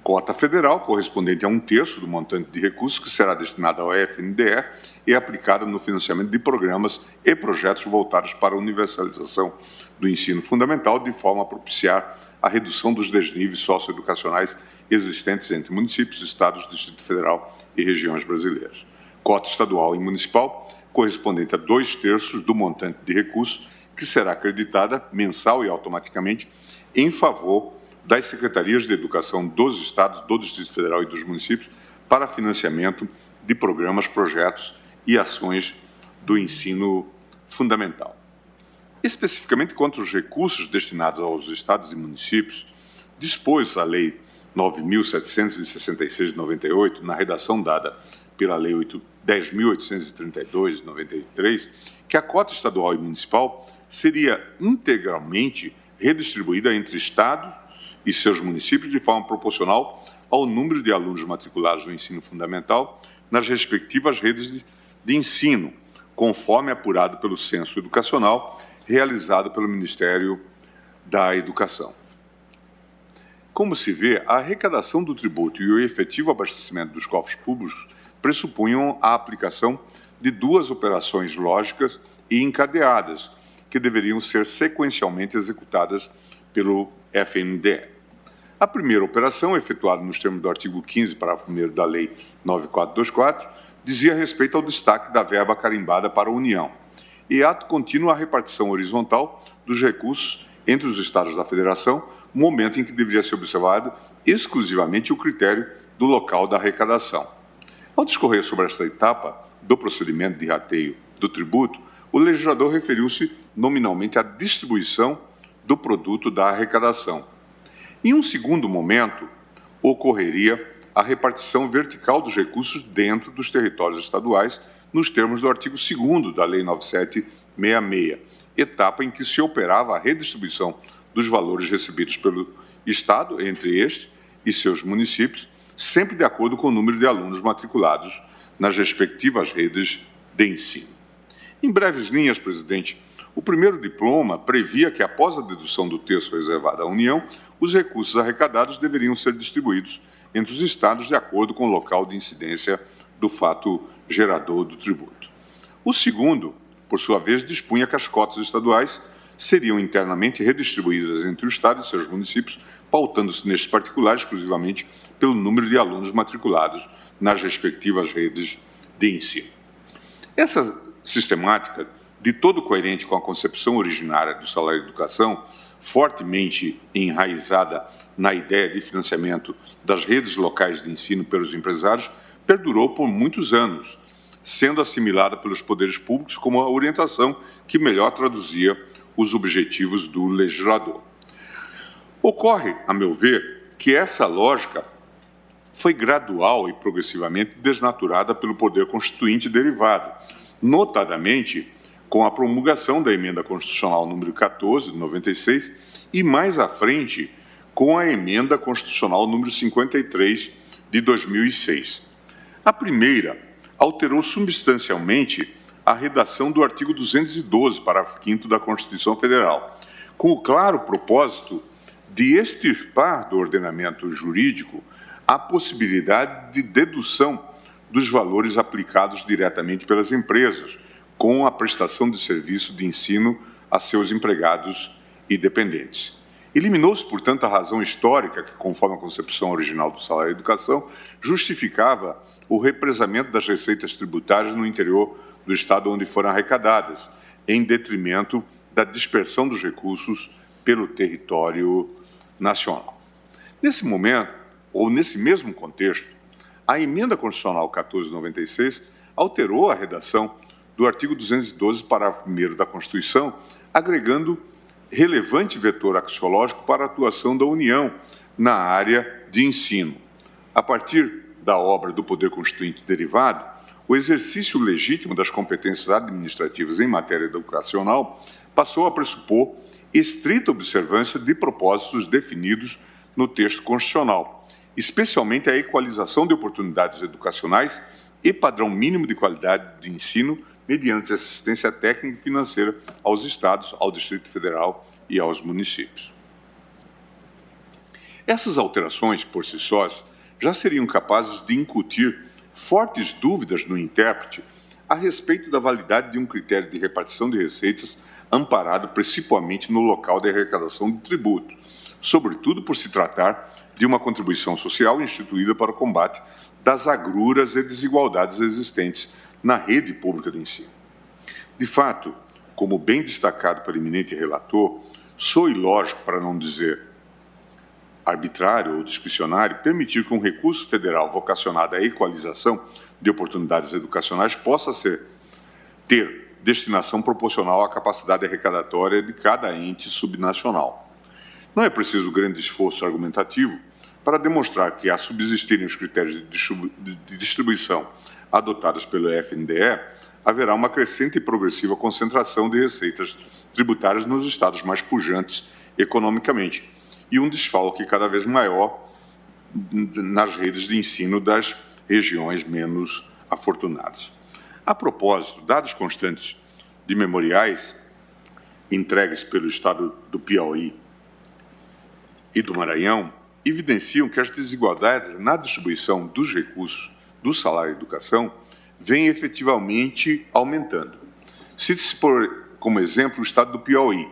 Cota federal, correspondente a 1/3 do montante de recursos que será destinado ao FNDE e aplicada no financiamento de programas e projetos voltados para a universalização do ensino fundamental, de forma a propiciar a redução dos desníveis socioeducacionais existentes entre municípios, estados, Distrito Federal e regiões brasileiras. Cota estadual e municipal, correspondente a 2/3 do montante de recursos, que será acreditada mensal e automaticamente em favor das secretarias de educação dos estados, do Distrito Federal e dos municípios para financiamento de programas, projetos e ações do ensino fundamental. Especificamente quanto aos recursos destinados aos estados e municípios, dispôs a Lei 9.766 de 98, na redação dada pela Lei 10.832 de 93, que a cota estadual e municipal seria integralmente redistribuída entre estados e seus municípios de forma proporcional ao número de alunos matriculados no ensino fundamental nas respectivas redes de ensino, conforme apurado pelo Censo Educacional realizado pelo Ministério da Educação. Como se vê, a arrecadação do tributo e o efetivo abastecimento dos cofres públicos pressupunham a aplicação de duas operações lógicas e encadeadas, que deveriam ser sequencialmente executadas pelo FNDE. A primeira operação, efetuada nos termos do artigo 15, parágrafo 1º da Lei 9424, dizia respeito ao destaque da verba carimbada para a União e ato contínuo à repartição horizontal dos recursos entre os estados da Federação, momento em que deveria ser observado exclusivamente o critério do local da arrecadação. Ao discorrer sobre esta etapa do procedimento de rateio do tributo, o legislador referiu-se nominalmente à distribuição do produto da arrecadação. Em um segundo momento, ocorreria a repartição vertical dos recursos dentro dos territórios estaduais, nos termos do artigo 2º da Lei 9766, etapa em que se operava a redistribuição dos valores recebidos pelo Estado, entre este e seus municípios, sempre de acordo com o número de alunos matriculados nas respectivas redes de ensino. Em breves linhas, presidente, o primeiro diploma previa que, após a dedução do terço reservado à União, os recursos arrecadados deveriam ser distribuídos entre os estados de acordo com o local de incidência do fato gerador do tributo. O segundo, por sua vez, dispunha que as cotas estaduais seriam internamente redistribuídas entre o Estado e seus municípios, pautando-se neste particular exclusivamente pelo número de alunos matriculados nas respectivas redes de ensino. Essa sistemática, de todo coerente com a concepção originária do salário de educação, fortemente enraizada na ideia de financiamento das redes locais de ensino pelos empresários, perdurou por muitos anos, sendo assimilada pelos poderes públicos como a orientação que melhor traduzia os objetivos do legislador. Ocorre, a meu ver, que essa lógica foi gradual e progressivamente desnaturada pelo poder constituinte derivado, notadamente com a promulgação da Emenda Constitucional número 14, de 96, e mais à frente, com a Emenda Constitucional número 53, de 2006. A primeira alterou substancialmente a redação do artigo 212, parágrafo 5º da Constituição Federal, com o claro propósito de extirpar do ordenamento jurídico a possibilidade de dedução dos valores aplicados diretamente pelas empresas, com a prestação de serviço de ensino a seus empregados e dependentes. Eliminou-se, portanto, a razão histórica que, conforme a concepção original do salário de educação, justificava o represamento das receitas tributárias no interior do Estado onde foram arrecadadas, em detrimento da dispersão dos recursos pelo território nacional. Nesse momento, ou nesse mesmo contexto, a Emenda Constitucional 1496 alterou a redação do artigo 212, parágrafo 1º da Constituição, agregando relevante vetor axiológico para a atuação da União na área de ensino. A partir da obra do Poder Constituinte derivado, o exercício legítimo das competências administrativas em matéria educacional passou a pressupor estrita observância de propósitos definidos no texto constitucional, especialmente a equalização de oportunidades educacionais e padrão mínimo de qualidade de ensino mediante assistência técnica e financeira aos estados, ao Distrito Federal e aos municípios. Essas alterações, por si sós, já seriam capazes de incutir fortes dúvidas no intérprete a respeito da validade de um critério de repartição de receitas amparado principalmente no local de arrecadação do tributo, sobretudo por se tratar de uma contribuição social instituída para o combate das agruras e desigualdades existentes na rede pública de ensino. De fato, como bem destacado pelo eminente relator, soa ilógico, para não dizer arbitrário ou discricionário, permitir que um recurso federal vocacionado à equalização de oportunidades educacionais possa ter destinação proporcional à capacidade arrecadatória de cada ente subnacional. Não é preciso grande esforço argumentativo para demonstrar que, a subsistirem os critérios de distribuição adotados pelo FNDE, haverá uma crescente e progressiva concentração de receitas tributárias nos estados mais pujantes economicamente e um desfalque cada vez maior nas redes de ensino das regiões menos afortunadas. A propósito, dados constantes de memoriais entregues pelo Estado do Piauí e do Maranhão evidenciam que as desigualdades na distribuição dos recursos do salário e educação vêm efetivamente aumentando. Cite-se como exemplo o Estado do Piauí,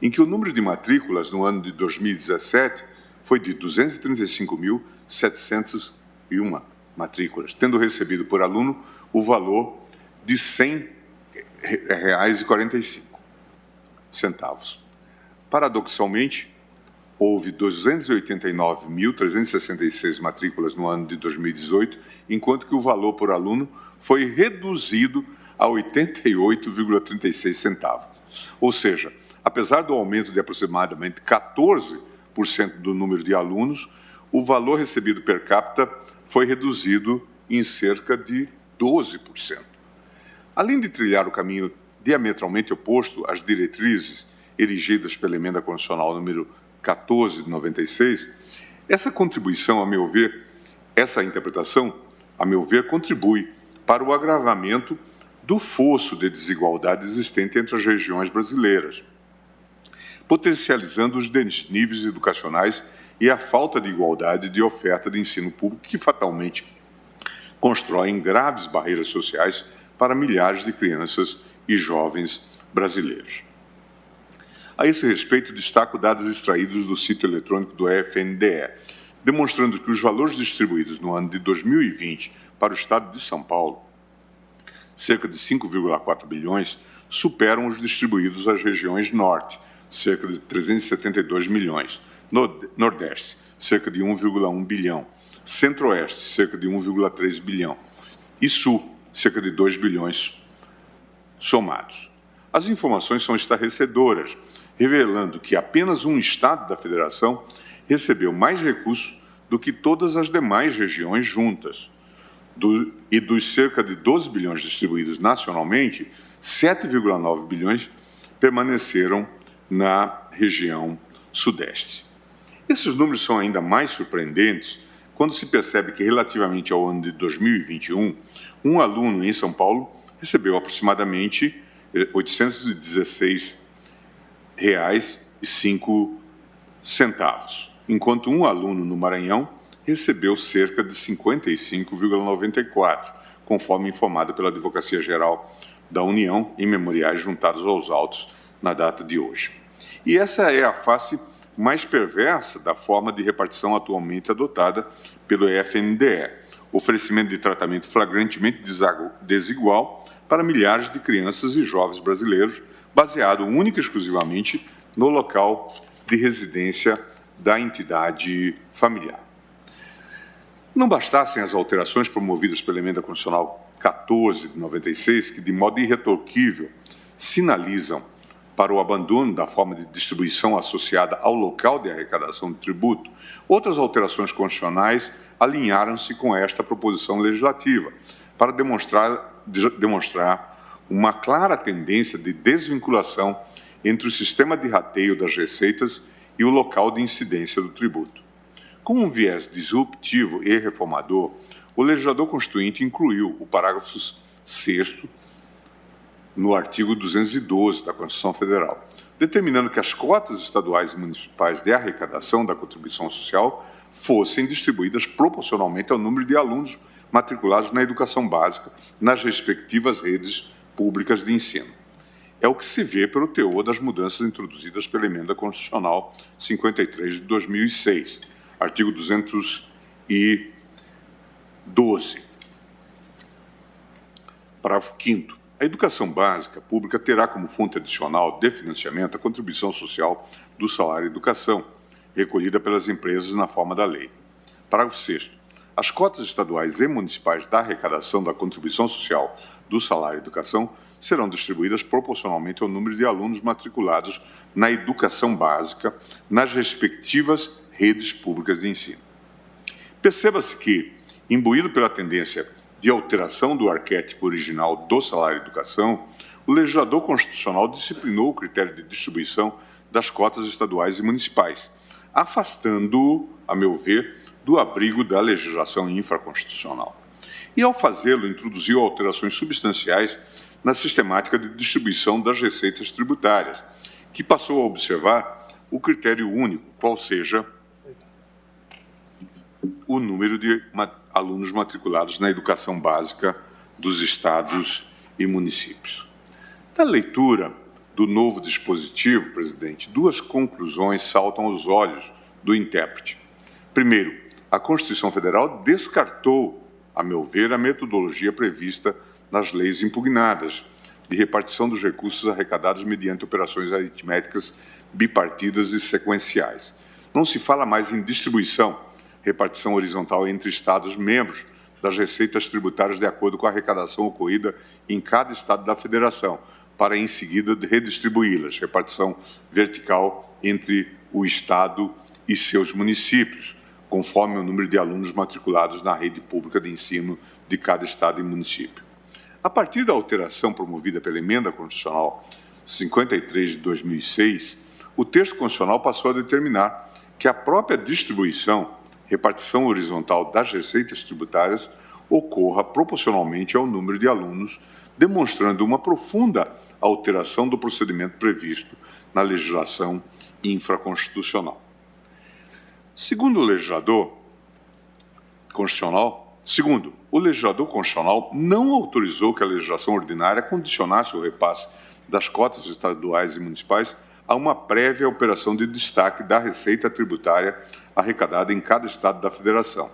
em que o número de matrículas no ano de 2017 foi de 235.701 matrículas, tendo recebido por aluno o valor de R$ 100,45. Paradoxalmente, houve 289.366 matrículas no ano de 2018, enquanto que o valor por aluno foi reduzido a 88,36 centavos. Ou seja, apesar do aumento de aproximadamente 14% do número de alunos, o valor recebido per capita foi reduzido em cerca de 12%. Além de trilhar o caminho diametralmente oposto às diretrizes erigidas pela Emenda Constitucional número 14 de 96, essa contribuição, a meu ver, essa interpretação, a meu ver, contribui para o agravamento do fosso de desigualdade existente entre as regiões brasileiras, potencializando os desníveis educacionais e a falta de igualdade de oferta de ensino público que fatalmente constroem graves barreiras sociais para milhares de crianças e jovens brasileiros. A esse respeito, destaco dados extraídos do sítio eletrônico do FNDE, demonstrando que os valores distribuídos no ano de 2020 para o Estado de São Paulo, cerca de 5,4 bilhões, superam os distribuídos às regiões Norte, cerca de 372 milhões, Nordeste, cerca de 1,1 bilhão, Centro-Oeste, cerca de 1,3 bilhão, e Sul, cerca de 2 bilhões somados. As informações são estarrecedoras, revelando que apenas um estado da federação recebeu mais recursos do que todas as demais regiões juntas. E dos cerca de 12 bilhões distribuídos nacionalmente, 7,9 bilhões permaneceram na região Sudeste. Esses números são ainda mais surpreendentes quando se percebe que, relativamente ao ano de 2021, um aluno em São Paulo recebeu aproximadamente R$ 816,05, enquanto um aluno no Maranhão recebeu cerca de 55,94, conforme informado pela Advocacia Geral da União em memoriais juntados aos autos na data de hoje. E essa é a face mais perversa da forma de repartição atualmente adotada pelo FNDE, oferecimento de tratamento flagrantemente desigual para milhares de crianças e jovens brasileiros, baseado única e exclusivamente no local de residência da entidade familiar. Não bastassem as alterações promovidas pela Emenda Constitucional 14 de 96, que de modo irretorquível sinalizam para o abandono da forma de distribuição associada ao local de arrecadação do tributo, outras alterações constitucionais alinharam-se com esta proposição legislativa, para demonstrar uma clara tendência de desvinculação entre o sistema de rateio das receitas e o local de incidência do tributo. Com um viés disruptivo e reformador, o legislador constituinte incluiu o parágrafo 6º no artigo 212 da Constituição Federal, determinando que as cotas estaduais e municipais de arrecadação da contribuição social fossem distribuídas proporcionalmente ao número de alunos matriculados na educação básica nas respectivas redes públicas de ensino. É o que se vê pelo teor das mudanças introduzidas pela Emenda Constitucional 53 de 2006, artigo 212. Parágrafo 5º. A educação básica pública terá como fonte adicional de financiamento a contribuição social do salário educação, recolhida pelas empresas na forma da lei. Parágrafo 6º. As cotas estaduais e municipais da arrecadação da contribuição social do salário educação serão distribuídas proporcionalmente ao número de alunos matriculados na educação básica nas respectivas redes públicas de ensino. Perceba-se que, imbuído pela tendência de alteração do arquétipo original do salário educação, o legislador constitucional disciplinou o critério de distribuição das cotas estaduais e municipais, afastando-o, a meu ver, do abrigo da legislação infraconstitucional. E, ao fazê-lo, introduziu alterações substanciais na sistemática de distribuição das receitas tributárias, que passou a observar o critério único, qual seja o número de alunos matriculados na educação básica dos estados e municípios. Da leitura do novo dispositivo, presidente, duas conclusões saltam aos olhos do intérprete. Primeiro, a Constituição Federal descartou, a meu ver, a metodologia prevista nas leis impugnadas de repartição dos recursos arrecadados mediante operações aritméticas bipartidas e sequenciais. Não se fala mais em distribuição, repartição horizontal entre Estados membros das receitas tributárias de acordo com a arrecadação ocorrida em cada Estado da Federação, para, em seguida, redistribuí-las, repartição vertical entre o Estado e seus municípios, conforme o número de alunos matriculados na rede pública de ensino de cada Estado e município. A partir da alteração promovida pela Emenda Constitucional 53 de 2006, o texto constitucional passou a determinar que a própria distribuição, repartição horizontal das receitas tributárias, ocorra proporcionalmente ao número de alunos, demonstrando uma profunda alteração do procedimento previsto na legislação infraconstitucional. Segundo, o legislador constitucional não autorizou que a legislação ordinária condicionasse o repasse das cotas estaduais e municipais a uma prévia operação de destaque da receita tributária arrecadada em cada Estado da Federação.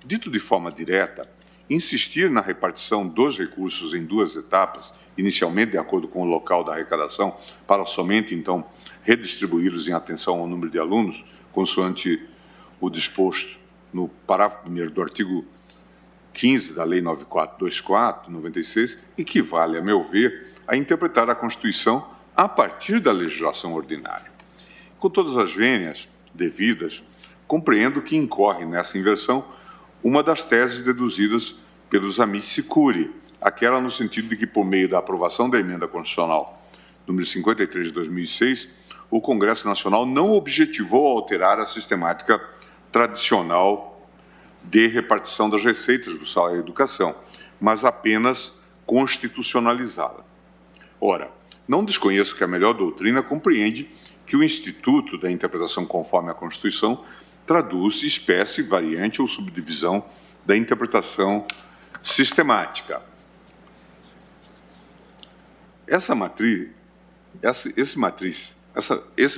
Dito de forma direta, insistir na repartição dos recursos em duas etapas, inicialmente de acordo com o local da arrecadação, para somente, então, redistribuí-los em atenção ao número de alunos, consoante o disposto no parágrafo 1º do artigo 15 da Lei 9424, 96, equivale, a meu ver, a interpretar a Constituição a partir da legislação ordinária. Com todas as vênias devidas, compreendo que incorre nessa inversão uma das teses deduzidas pelos amici curiae, aquela no sentido de que, por meio da aprovação da Emenda Constitucional número 53 de 2006, o Congresso Nacional não objetivou alterar a sistemática tradicional de repartição das receitas do salário e educação, mas apenas constitucionalizá-la. Ora, não desconheço que a melhor doutrina compreende que o Instituto da Interpretação conforme a Constituição traduz espécie, variante ou subdivisão da interpretação sistemática. Esse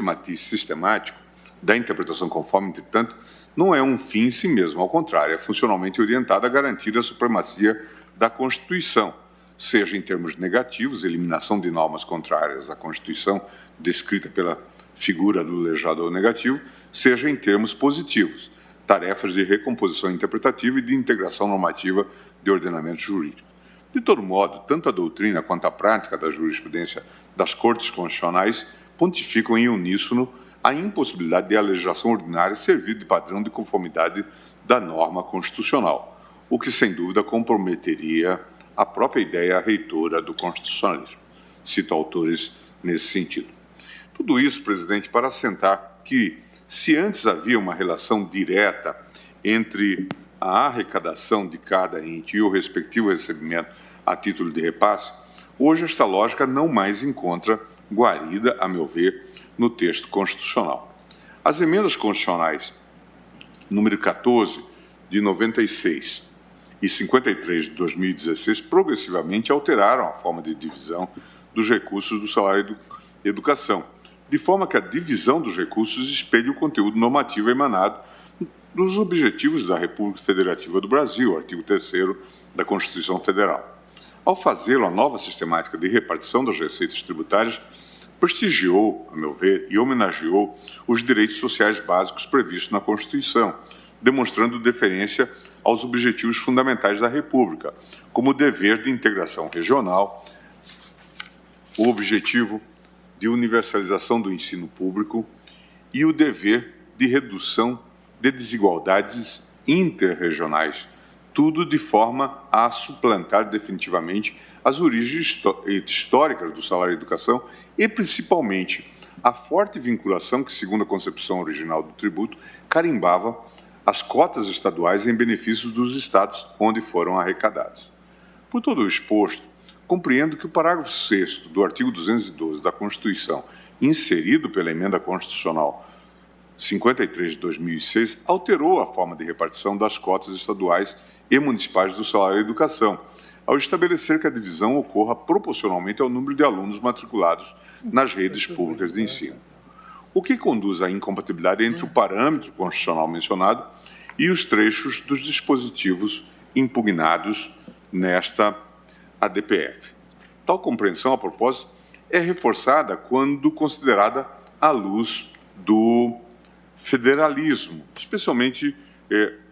matiz sistemático da interpretação conforme, entretanto, não é um fim em si mesmo, ao contrário, é funcionalmente orientado a garantir a supremacia da Constituição, seja em termos negativos, eliminação de normas contrárias à Constituição, descrita pela figura do legislador negativo, seja em termos positivos, tarefas de recomposição interpretativa e de integração normativa de ordenamento jurídico. De todo modo, tanto a doutrina quanto a prática da jurisprudência das Cortes Constitucionais pontificam em uníssono a impossibilidade de a legislação ordinária servir de padrão de conformidade da norma constitucional, o que, sem dúvida, comprometeria a própria ideia reitora do constitucionalismo. Cito autores nesse sentido. Tudo isso, presidente, para assentar que, se antes havia uma relação direta entre a arrecadação de cada ente e o respectivo recebimento a título de repasse, Hoje, esta lógica não mais encontra guarida, a meu ver, no texto constitucional. As emendas constitucionais número 14, de 96, e 53, de 2016, progressivamente alteraram a forma de divisão dos recursos do salário de educação, de forma que a divisão dos recursos espelhe o conteúdo normativo emanado dos objetivos da República Federativa do Brasil, artigo 3º da Constituição Federal. Ao fazê-lo, a nova sistemática de repartição das receitas tributárias prestigiou, a meu ver, e homenageou os direitos sociais básicos previstos na Constituição, demonstrando deferência aos objetivos fundamentais da República, como o dever de integração regional, o objetivo de universalização do ensino público e o dever de redução de desigualdades interregionais, tudo de forma a suplantar definitivamente as origens históricas do salário-educação e, principalmente, a forte vinculação que, segundo a concepção original do tributo, carimbava as cotas estaduais em benefício dos estados onde foram arrecadados. Por todo o exposto, compreendo que o parágrafo 6º do artigo 212 da Constituição, inserido pela Emenda Constitucional 53 de 2006, alterou a forma de repartição das cotas estaduais e municipais do salário e educação, ao estabelecer que a divisão ocorra proporcionalmente ao número de alunos matriculados nas redes públicas de ensino, o que conduz à incompatibilidade entre o parâmetro constitucional mencionado e os trechos dos dispositivos impugnados nesta ADPF. Tal compreensão, a propósito, é reforçada quando considerada à luz do federalismo, especialmente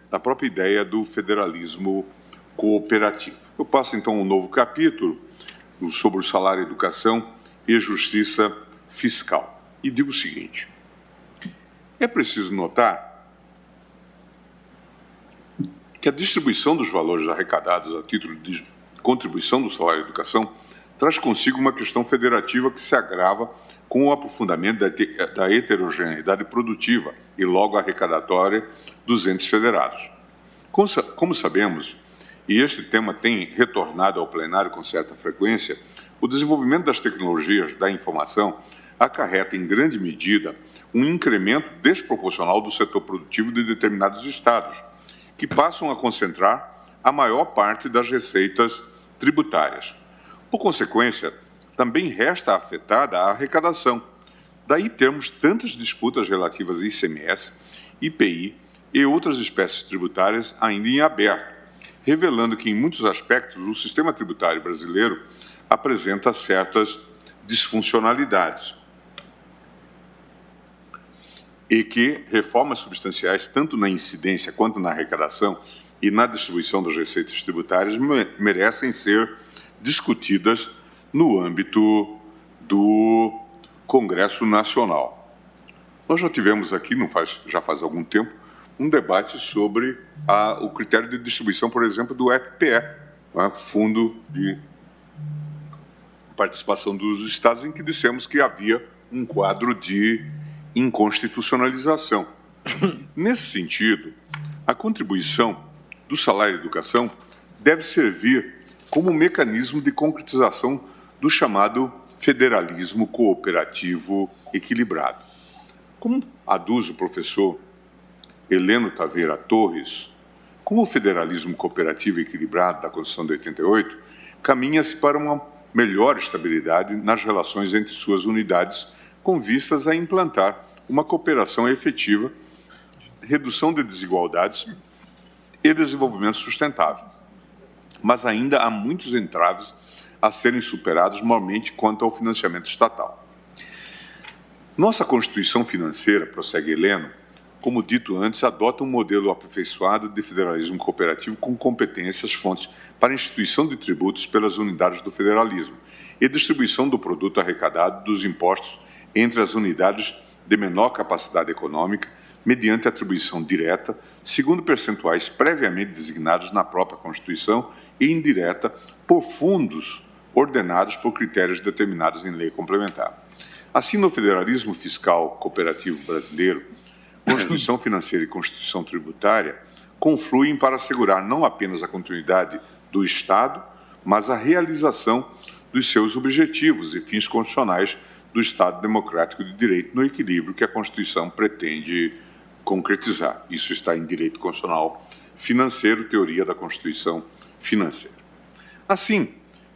da própria ideia do federalismo cooperativo. Eu passo, então, um novo capítulo sobre o salário, educação e justiça fiscal. E digo o seguinte: é preciso notar que a distribuição dos valores arrecadados a título de contribuição do salário e educação traz consigo uma questão federativa que se agrava com o aprofundamento da heterogeneidade produtiva e logo arrecadatória dos entes federados. Como sabemos, e este tema tem retornado ao plenário com certa frequência, o desenvolvimento das tecnologias da informação acarreta, em grande medida, um incremento desproporcional do setor produtivo de determinados estados, que passam a concentrar a maior parte das receitas tributárias. Por consequência, também resta afetada a arrecadação. Daí termos tantas disputas relativas a ICMS, IPI e outras espécies tributárias ainda em aberto, revelando que, em muitos aspectos, o sistema tributário brasileiro apresenta certas disfuncionalidades e que reformas substanciais, tanto na incidência quanto na arrecadação e na distribuição das receitas tributárias, merecem ser discutidas no âmbito do Congresso Nacional. Nós já tivemos aqui, já faz algum tempo, um debate sobre o critério de distribuição, por exemplo, do FPE, Fundo de Participação dos Estados, em que dissemos que havia um quadro de inconstitucionalização. Nesse sentido, a contribuição do salário e educação deve servir como mecanismo de concretização do chamado federalismo cooperativo equilibrado. Como aduz o professor Heleno Taveira Torres, como o federalismo cooperativo equilibrado da Constituição de 88 caminha-se para uma melhor estabilidade nas relações entre suas unidades, com vistas a implantar uma cooperação efetiva, redução de desigualdades e desenvolvimento sustentável. Mas ainda há muitos entraves a serem superados, normalmente quanto ao financiamento estatal. Nossa Constituição financeira, prossegue Heleno, como dito antes, adota um modelo aperfeiçoado de federalismo cooperativo com competências, fontes para a instituição de tributos pelas unidades do federalismo e distribuição do produto arrecadado dos impostos entre as unidades de menor capacidade econômica, mediante atribuição direta, segundo percentuais previamente designados na própria Constituição e indireta por fundos ordenados por critérios determinados em lei complementar. Assim, no federalismo fiscal cooperativo brasileiro, Constituição financeira e Constituição tributária confluem para assegurar não apenas a continuidade do Estado, mas a realização dos seus objetivos e fins constitucionais do Estado Democrático de Direito no equilíbrio que a Constituição pretende concretizar. Isso está em direito constitucional financeiro, teoria da Constituição financeira. Assim,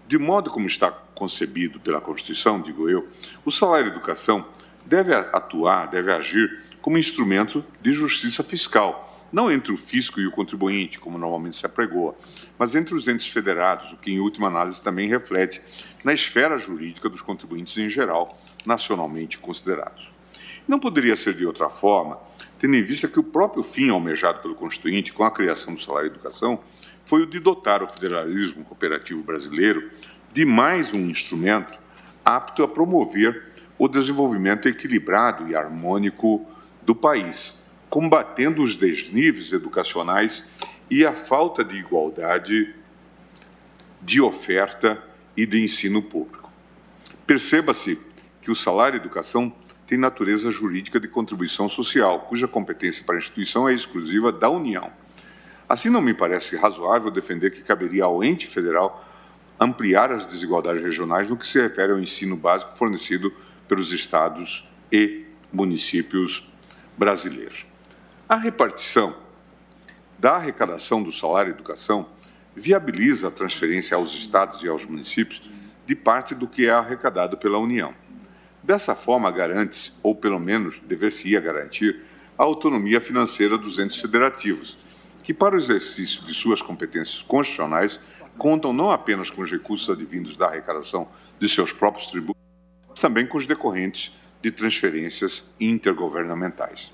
de modo como está concebido pela Constituição, digo eu, o salário-educação deve atuar, deve agir como instrumento de justiça fiscal, não entre o fisco e o contribuinte, como normalmente se apregoa, mas entre os entes federados, o que, em última análise, também reflete na esfera jurídica dos contribuintes em geral, nacionalmente considerados. Não poderia ser de outra forma, tendo em vista que o próprio fim almejado pelo Constituinte com a criação do salário-educação foi o de dotar o federalismo cooperativo brasileiro de mais um instrumento apto a promover o desenvolvimento equilibrado e harmônico do país, combatendo os desníveis educacionais e a falta de igualdade de oferta e de ensino público. Perceba-se que o salário-educação tem natureza jurídica de contribuição social, cuja competência para a instituição é exclusiva da União. Assim, não me parece razoável defender que caberia ao ente federal ampliar as desigualdades regionais no que se refere ao ensino básico fornecido pelos estados e municípios brasileiros. A repartição da arrecadação do salário-educação viabiliza a transferência aos estados e aos municípios de parte do que é arrecadado pela União. Dessa forma, garante-se, ou pelo menos dever-se-ia garantir, a autonomia financeira dos entes federativos, que, para o exercício de suas competências constitucionais, contam não apenas com os recursos advindos da arrecadação de seus próprios tributos, mas também com os decorrentes de transferências intergovernamentais.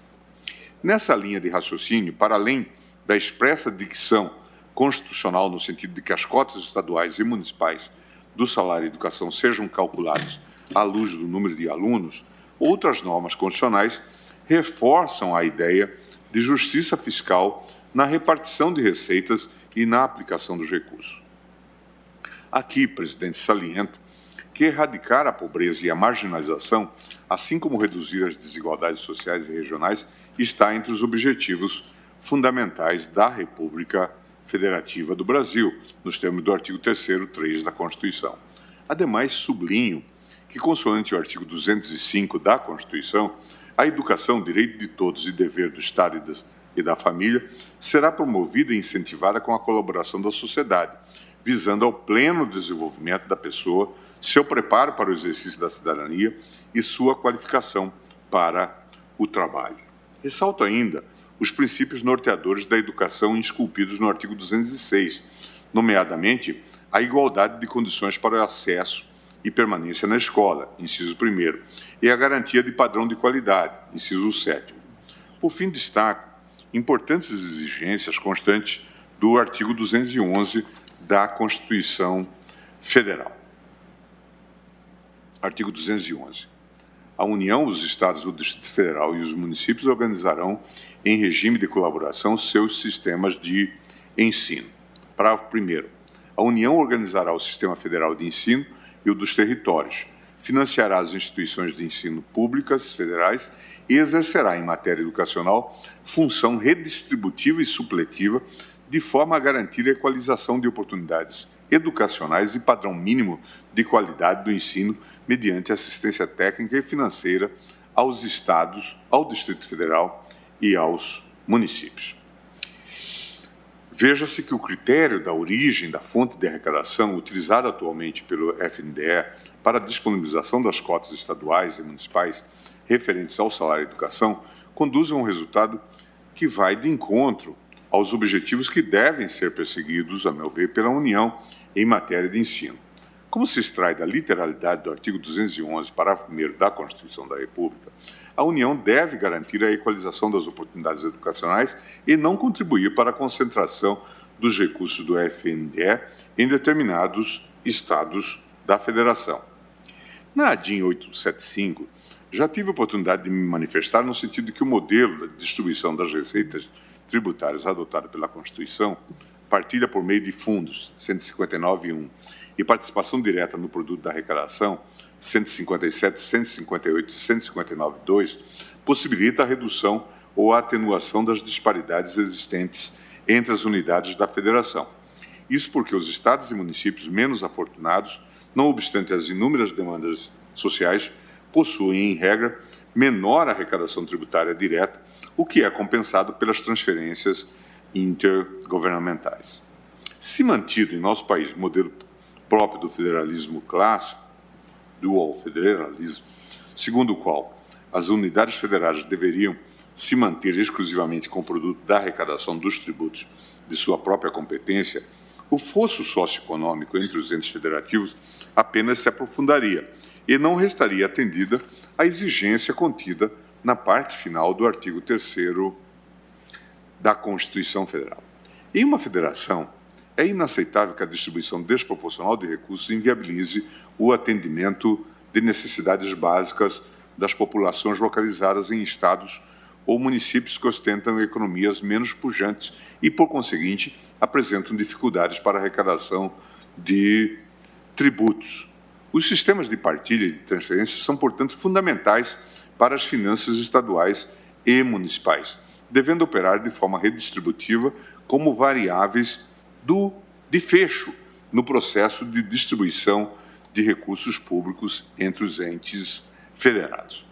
Nessa linha de raciocínio, para além da expressa dicção constitucional no sentido de que as cotas estaduais e municipais do salário-educação sejam calculadas à luz do número de alunos, outras normas constitucionais reforçam a ideia de justiça fiscal na repartição de receitas e na aplicação dos recursos. Aqui, presidente, saliento que erradicar a pobreza e a marginalização, assim como reduzir as desigualdades sociais e regionais, está entre os objetivos fundamentais da República Federativa do Brasil, nos termos do artigo 3º, 3 da Constituição. Ademais, sublinho que, consoante o artigo 205 da Constituição, a educação, direito de todos e dever do Estado e da família, será promovida e incentivada com a colaboração da sociedade, visando ao pleno desenvolvimento da pessoa, seu preparo para o exercício da cidadania e sua qualificação para o trabalho. Ressalto ainda os princípios norteadores da educação esculpidos no artigo 206, nomeadamente a igualdade de condições para o acesso e permanência na escola, inciso 1º, e a garantia de padrão de qualidade, inciso 7º. Por fim, destaco importantes exigências constantes do artigo 211 da Constituição Federal. Artigo 211. A União, os Estados, o Distrito Federal e os municípios organizarão, em regime de colaboração, seus sistemas de ensino. Parágrafo 1º. A União organizará o Sistema Federal de Ensino e o dos territórios, financiará as instituições de ensino públicas federais e exercerá, em matéria educacional, função redistributiva e supletiva, de forma a garantir a equalização de oportunidades educacionais e padrão mínimo de qualidade do ensino mediante assistência técnica e financeira aos estados, ao Distrito Federal e aos municípios. Veja-se que o critério da origem da fonte de arrecadação utilizado atualmente pelo FNDE para a disponibilização das cotas estaduais e municipais referentes ao salário-educação conduz a um resultado que vai de encontro aos objetivos que devem ser perseguidos, a meu ver, pela União em matéria de ensino. Como se extrai da literalidade do artigo 211, parágrafo 1º da Constituição da República, a União deve garantir a equalização das oportunidades educacionais e não contribuir para a concentração dos recursos do FNDE em determinados estados da Federação. Na ADIM 875, já tive a oportunidade de me manifestar no sentido de que o modelo de distribuição das receitas tributárias adotado pela Constituição partilha por meio de fundos, 159.1, e participação direta no produto da arrecadação, 157, 158 e 159.2, possibilita a redução ou a atenuação das disparidades existentes entre as unidades da Federação. Isso porque os estados e municípios menos afortunados não obstante as inúmeras demandas sociais, possuem, em regra, menor arrecadação tributária direta, o que é compensado pelas transferências intergovernamentais. Se mantido em nosso país o modelo próprio do federalismo clássico, dual federalismo, segundo o qual as unidades federadas deveriam se manter exclusivamente com o produto da arrecadação dos tributos de sua própria competência, o fosso socioeconômico entre os entes federativos apenas se aprofundaria e não restaria atendida à exigência contida na parte final do artigo 3º da Constituição Federal. Em uma federação, é inaceitável que a distribuição desproporcional de recursos inviabilize o atendimento de necessidades básicas das populações localizadas em estados ou municípios que ostentam economias menos pujantes e, por conseguinte, apresentam dificuldades para a arrecadação de tributos. Os sistemas de partilha e de transferência são, portanto, fundamentais para as finanças estaduais e municipais, devendo operar de forma redistributiva como variáveis de fecho no processo de distribuição de recursos públicos entre os entes federados.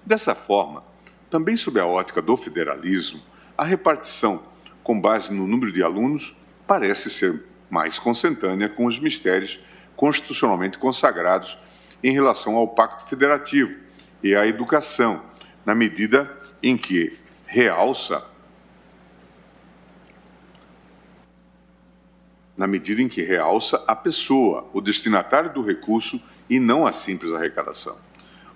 Dessa forma, também sob a ótica do federalismo, a repartição com base no número de alunos parece ser mais consentânea com os mistérios constitucionalmente consagrados em relação ao Pacto Federativo e à educação, na medida em que realça a pessoa, o destinatário do recurso, e não a simples arrecadação.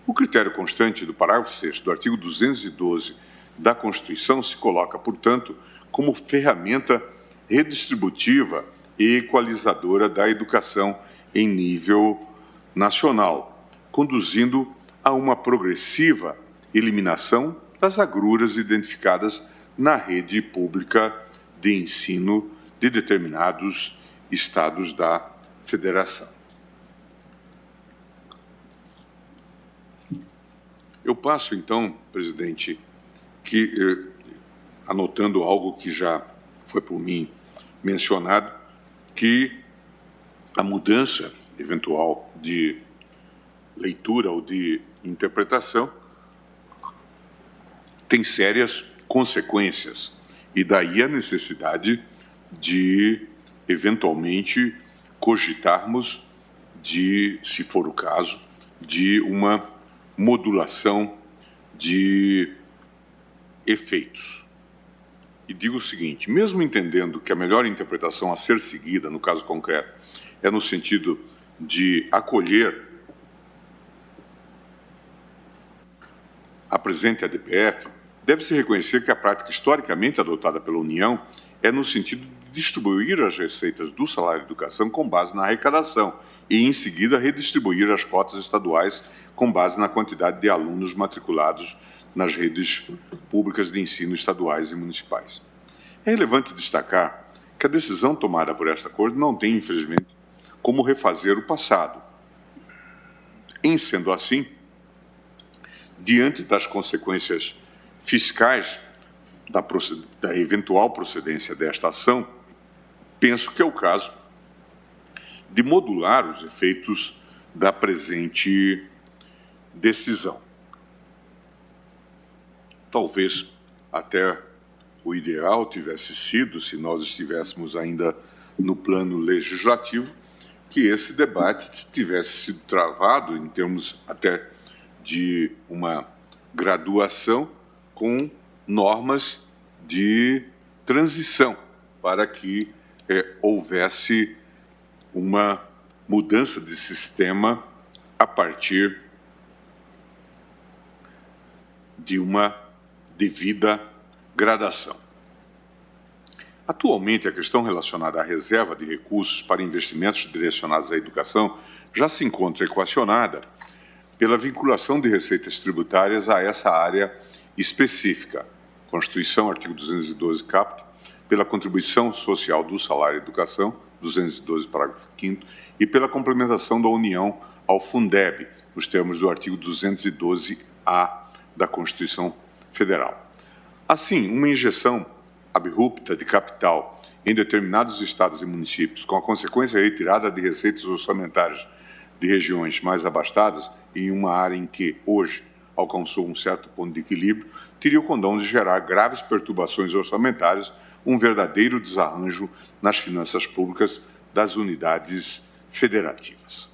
O critério constante do parágrafo 6º do artigo 212 da Constituição se coloca, portanto, como ferramenta redistributiva e equalizadora da educação em nível nacional, conduzindo a uma progressiva eliminação das agruras identificadas na rede pública de ensino de determinados estados da Federação. Eu passo, então, presidente, anotando algo que já foi por mim mencionado, que a mudança eventual de leitura ou de interpretação tem sérias consequências, e daí a necessidade de, eventualmente, cogitarmos de, se for o caso, de uma modulação de efeitos. E digo o seguinte, mesmo entendendo que a melhor interpretação a ser seguida, no caso concreto, é no sentido de acolher a presente ADPF, deve-se reconhecer que a prática historicamente adotada pela União é no sentido de distribuir as receitas do salário de educação com base na arrecadação e, em seguida, redistribuir as cotas estaduais com base na quantidade de alunos matriculados nas redes públicas de ensino estaduais e municipais. É relevante destacar que a decisão tomada por esta Corte não tem, infelizmente, como refazer o passado. Em sendo assim, diante das consequências fiscais da eventual procedência desta ação, penso que é o caso de modular os efeitos da presente decisão. Talvez até o ideal tivesse sido, se nós estivéssemos ainda no plano legislativo, que esse debate tivesse sido travado em termos até de uma graduação com normas de transição para que houvesse uma mudança de sistema a partir de uma devida gradação. Atualmente, a questão relacionada à reserva de recursos para investimentos direcionados à educação já se encontra equacionada pela vinculação de receitas tributárias a essa área específica, Constituição, artigo 212, caput, pela contribuição social do salário de educação, 212, parágrafo 5º, e pela complementação da União ao Fundeb, nos termos do artigo 212-A da Constituição Federal. Assim, uma injeção abrupta de capital em determinados estados e municípios, com a consequência retirada de receitas orçamentárias de regiões mais abastadas, em uma área em que, hoje, alcançou um certo ponto de equilíbrio, teria o condão de gerar graves perturbações orçamentárias, um verdadeiro desarranjo nas finanças públicas das unidades federativas.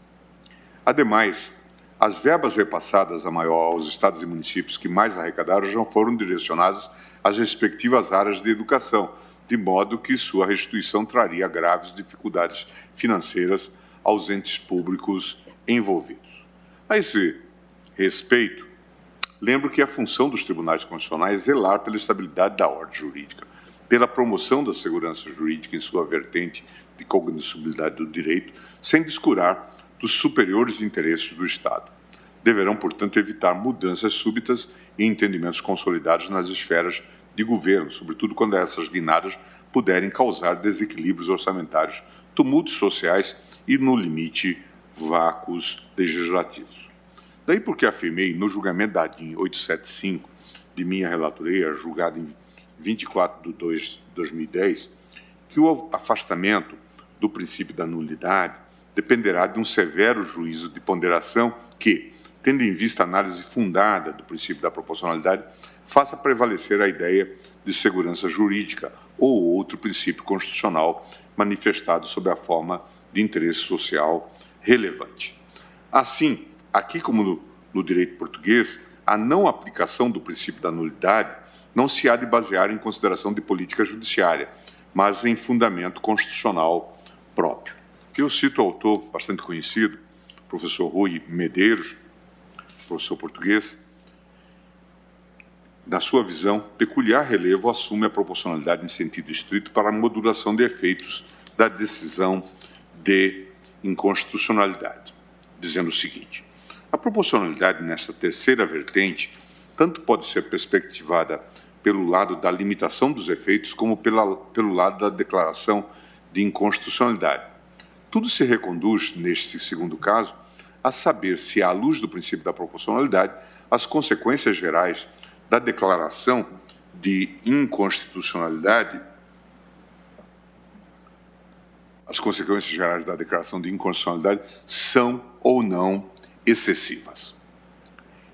Ademais, as verbas repassadas aos estados e municípios que mais arrecadaram já foram direcionadas às respectivas áreas de educação, de modo que sua restituição traria graves dificuldades financeiras aos entes públicos envolvidos. A esse respeito, lembro que a função dos tribunais constitucionais é zelar pela estabilidade da ordem jurídica, pela promoção da segurança jurídica em sua vertente de cognoscibilidade do direito, sem descurar dos superiores interesses do Estado. Deverão, portanto, evitar mudanças súbitas e entendimentos consolidados nas esferas de governo, sobretudo quando essas guinadas puderem causar desequilíbrios orçamentários, tumultos sociais e, no limite, vácuos legislativos. Daí porque afirmei, no julgamento da ADIM 875, de minha relatoria, julgado em 24 de 2 de 2010, que o afastamento do princípio da nulidade dependerá de um severo juízo de ponderação que, tendo em vista a análise fundada do princípio da proporcionalidade, faça prevalecer a ideia de segurança jurídica ou outro princípio constitucional manifestado sob a forma de interesse social relevante. Assim, aqui como no direito português, a não aplicação do princípio da nulidade não se há de basear em consideração de política judiciária, mas em fundamento constitucional próprio. Eu cito o autor bastante conhecido, professor Rui Medeiros, professor português. Na sua visão, peculiar relevo assume a proporcionalidade em sentido estrito para a modulação de efeitos da decisão de inconstitucionalidade, dizendo o seguinte: a proporcionalidade nesta terceira vertente tanto pode ser perspectivada pelo lado da limitação dos efeitos como pelo lado da declaração de inconstitucionalidade. Tudo se reconduz, neste segundo caso, a saber se, à luz do princípio da proporcionalidade, as consequências gerais da declaração de inconstitucionalidade são ou não excessivas.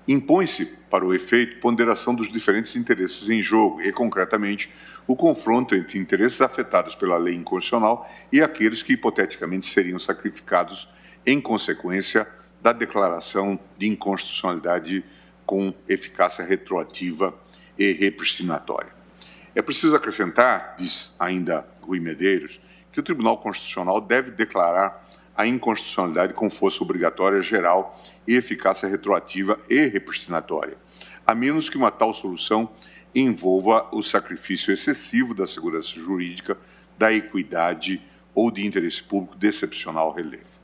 Impõe-se, para o efeito, ponderação dos diferentes interesses em jogo e, concretamente, o confronto entre interesses afetados pela lei inconstitucional e aqueles que, hipoteticamente, seriam sacrificados em consequência da declaração de inconstitucionalidade com eficácia retroativa e repristinatória. É preciso acrescentar, diz ainda Rui Medeiros, que o Tribunal Constitucional deve declarar a inconstitucionalidade com força obrigatória, geral e eficácia retroativa e repristinatória, a menos que uma tal solução envolva o sacrifício excessivo da segurança jurídica, da equidade ou de interesse público de excepcional relevo.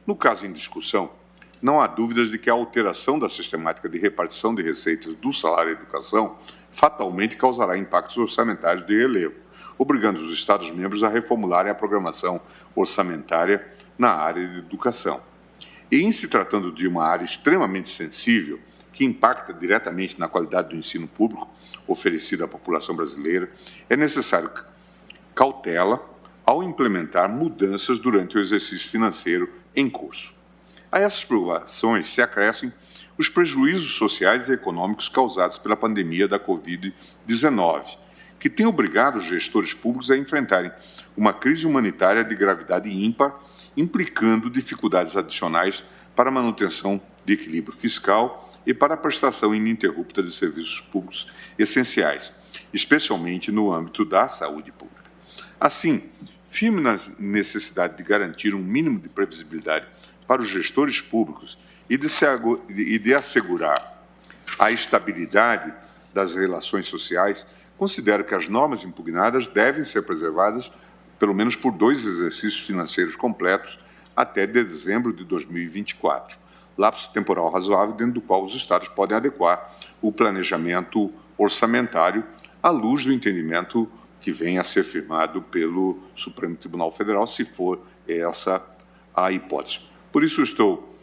No caso em discussão, não há dúvidas de que a alteração da sistemática de repartição de receitas do salário e educação fatalmente causará impactos orçamentários de relevo, obrigando os Estados-membros a reformularem a programação orçamentária na área de educação. E, em se tratando de uma área extremamente sensível, que impacta diretamente na qualidade do ensino público oferecido à população brasileira, é necessário cautela ao implementar mudanças durante o exercício financeiro em curso. A essas preocupações se acrescem os prejuízos sociais e econômicos causados pela pandemia da Covid-19, que tem obrigado os gestores públicos a enfrentarem uma crise humanitária de gravidade ímpar, implicando dificuldades adicionais para a manutenção de equilíbrio fiscal e para a prestação ininterrupta de serviços públicos essenciais, especialmente no âmbito da saúde pública. Assim, firme na necessidade de garantir um mínimo de previsibilidade para os gestores públicos e de assegurar a estabilidade das relações sociais, considero que as normas impugnadas devem ser preservadas pelo menos por 2 exercícios financeiros completos até dezembro de 2024, lapso temporal razoável dentro do qual os Estados podem adequar o planejamento orçamentário à luz do entendimento que venha a ser firmado pelo Supremo Tribunal Federal, se for essa a hipótese. Por isso estou,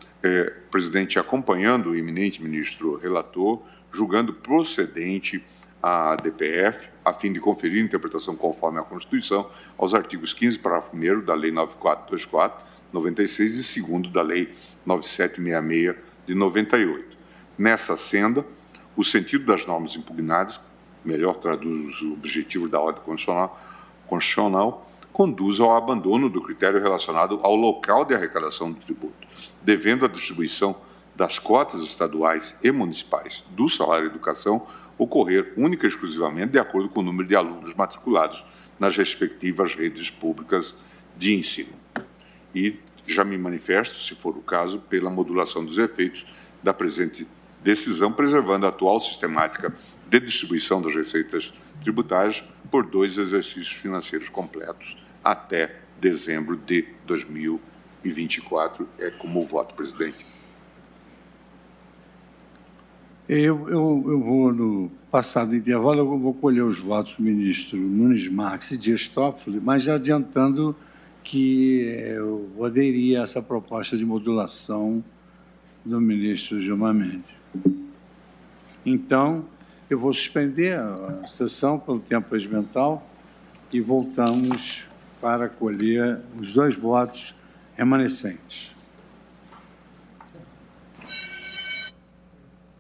presidente, acompanhando o eminente ministro relator, julgando procedente à ADPF, a fim de conferir interpretação conforme a Constituição aos artigos 15, parágrafo 1º da Lei 9424, 96 e 2º da Lei 9766 de 98. Nessa senda, o sentido das normas impugnadas, melhor traduz os objetivos da ordem constitucional, conduz ao abandono do critério relacionado ao local de arrecadação do tributo, devendo a distribuição das cotas estaduais e municipais do salário educação ocorrer única e exclusivamente de acordo com o número de alunos matriculados nas respectivas redes públicas de ensino. E já me manifesto, se for o caso, pela modulação dos efeitos da presente decisão, preservando a atual sistemática de distribuição das receitas tributárias por 2 exercícios financeiros completos até dezembro de 2024. É como voto, presidente. Eu vou, no passado intervalo, eu vou colher os votos do ministro Nunes Marques e Dias Toffoli, mas já adiantando que eu aderir a essa proposta de modulação do ministro Gilmar Mendes. Então, eu vou suspender a sessão pelo tempo regimental e voltamos para colher os 2 votos remanescentes.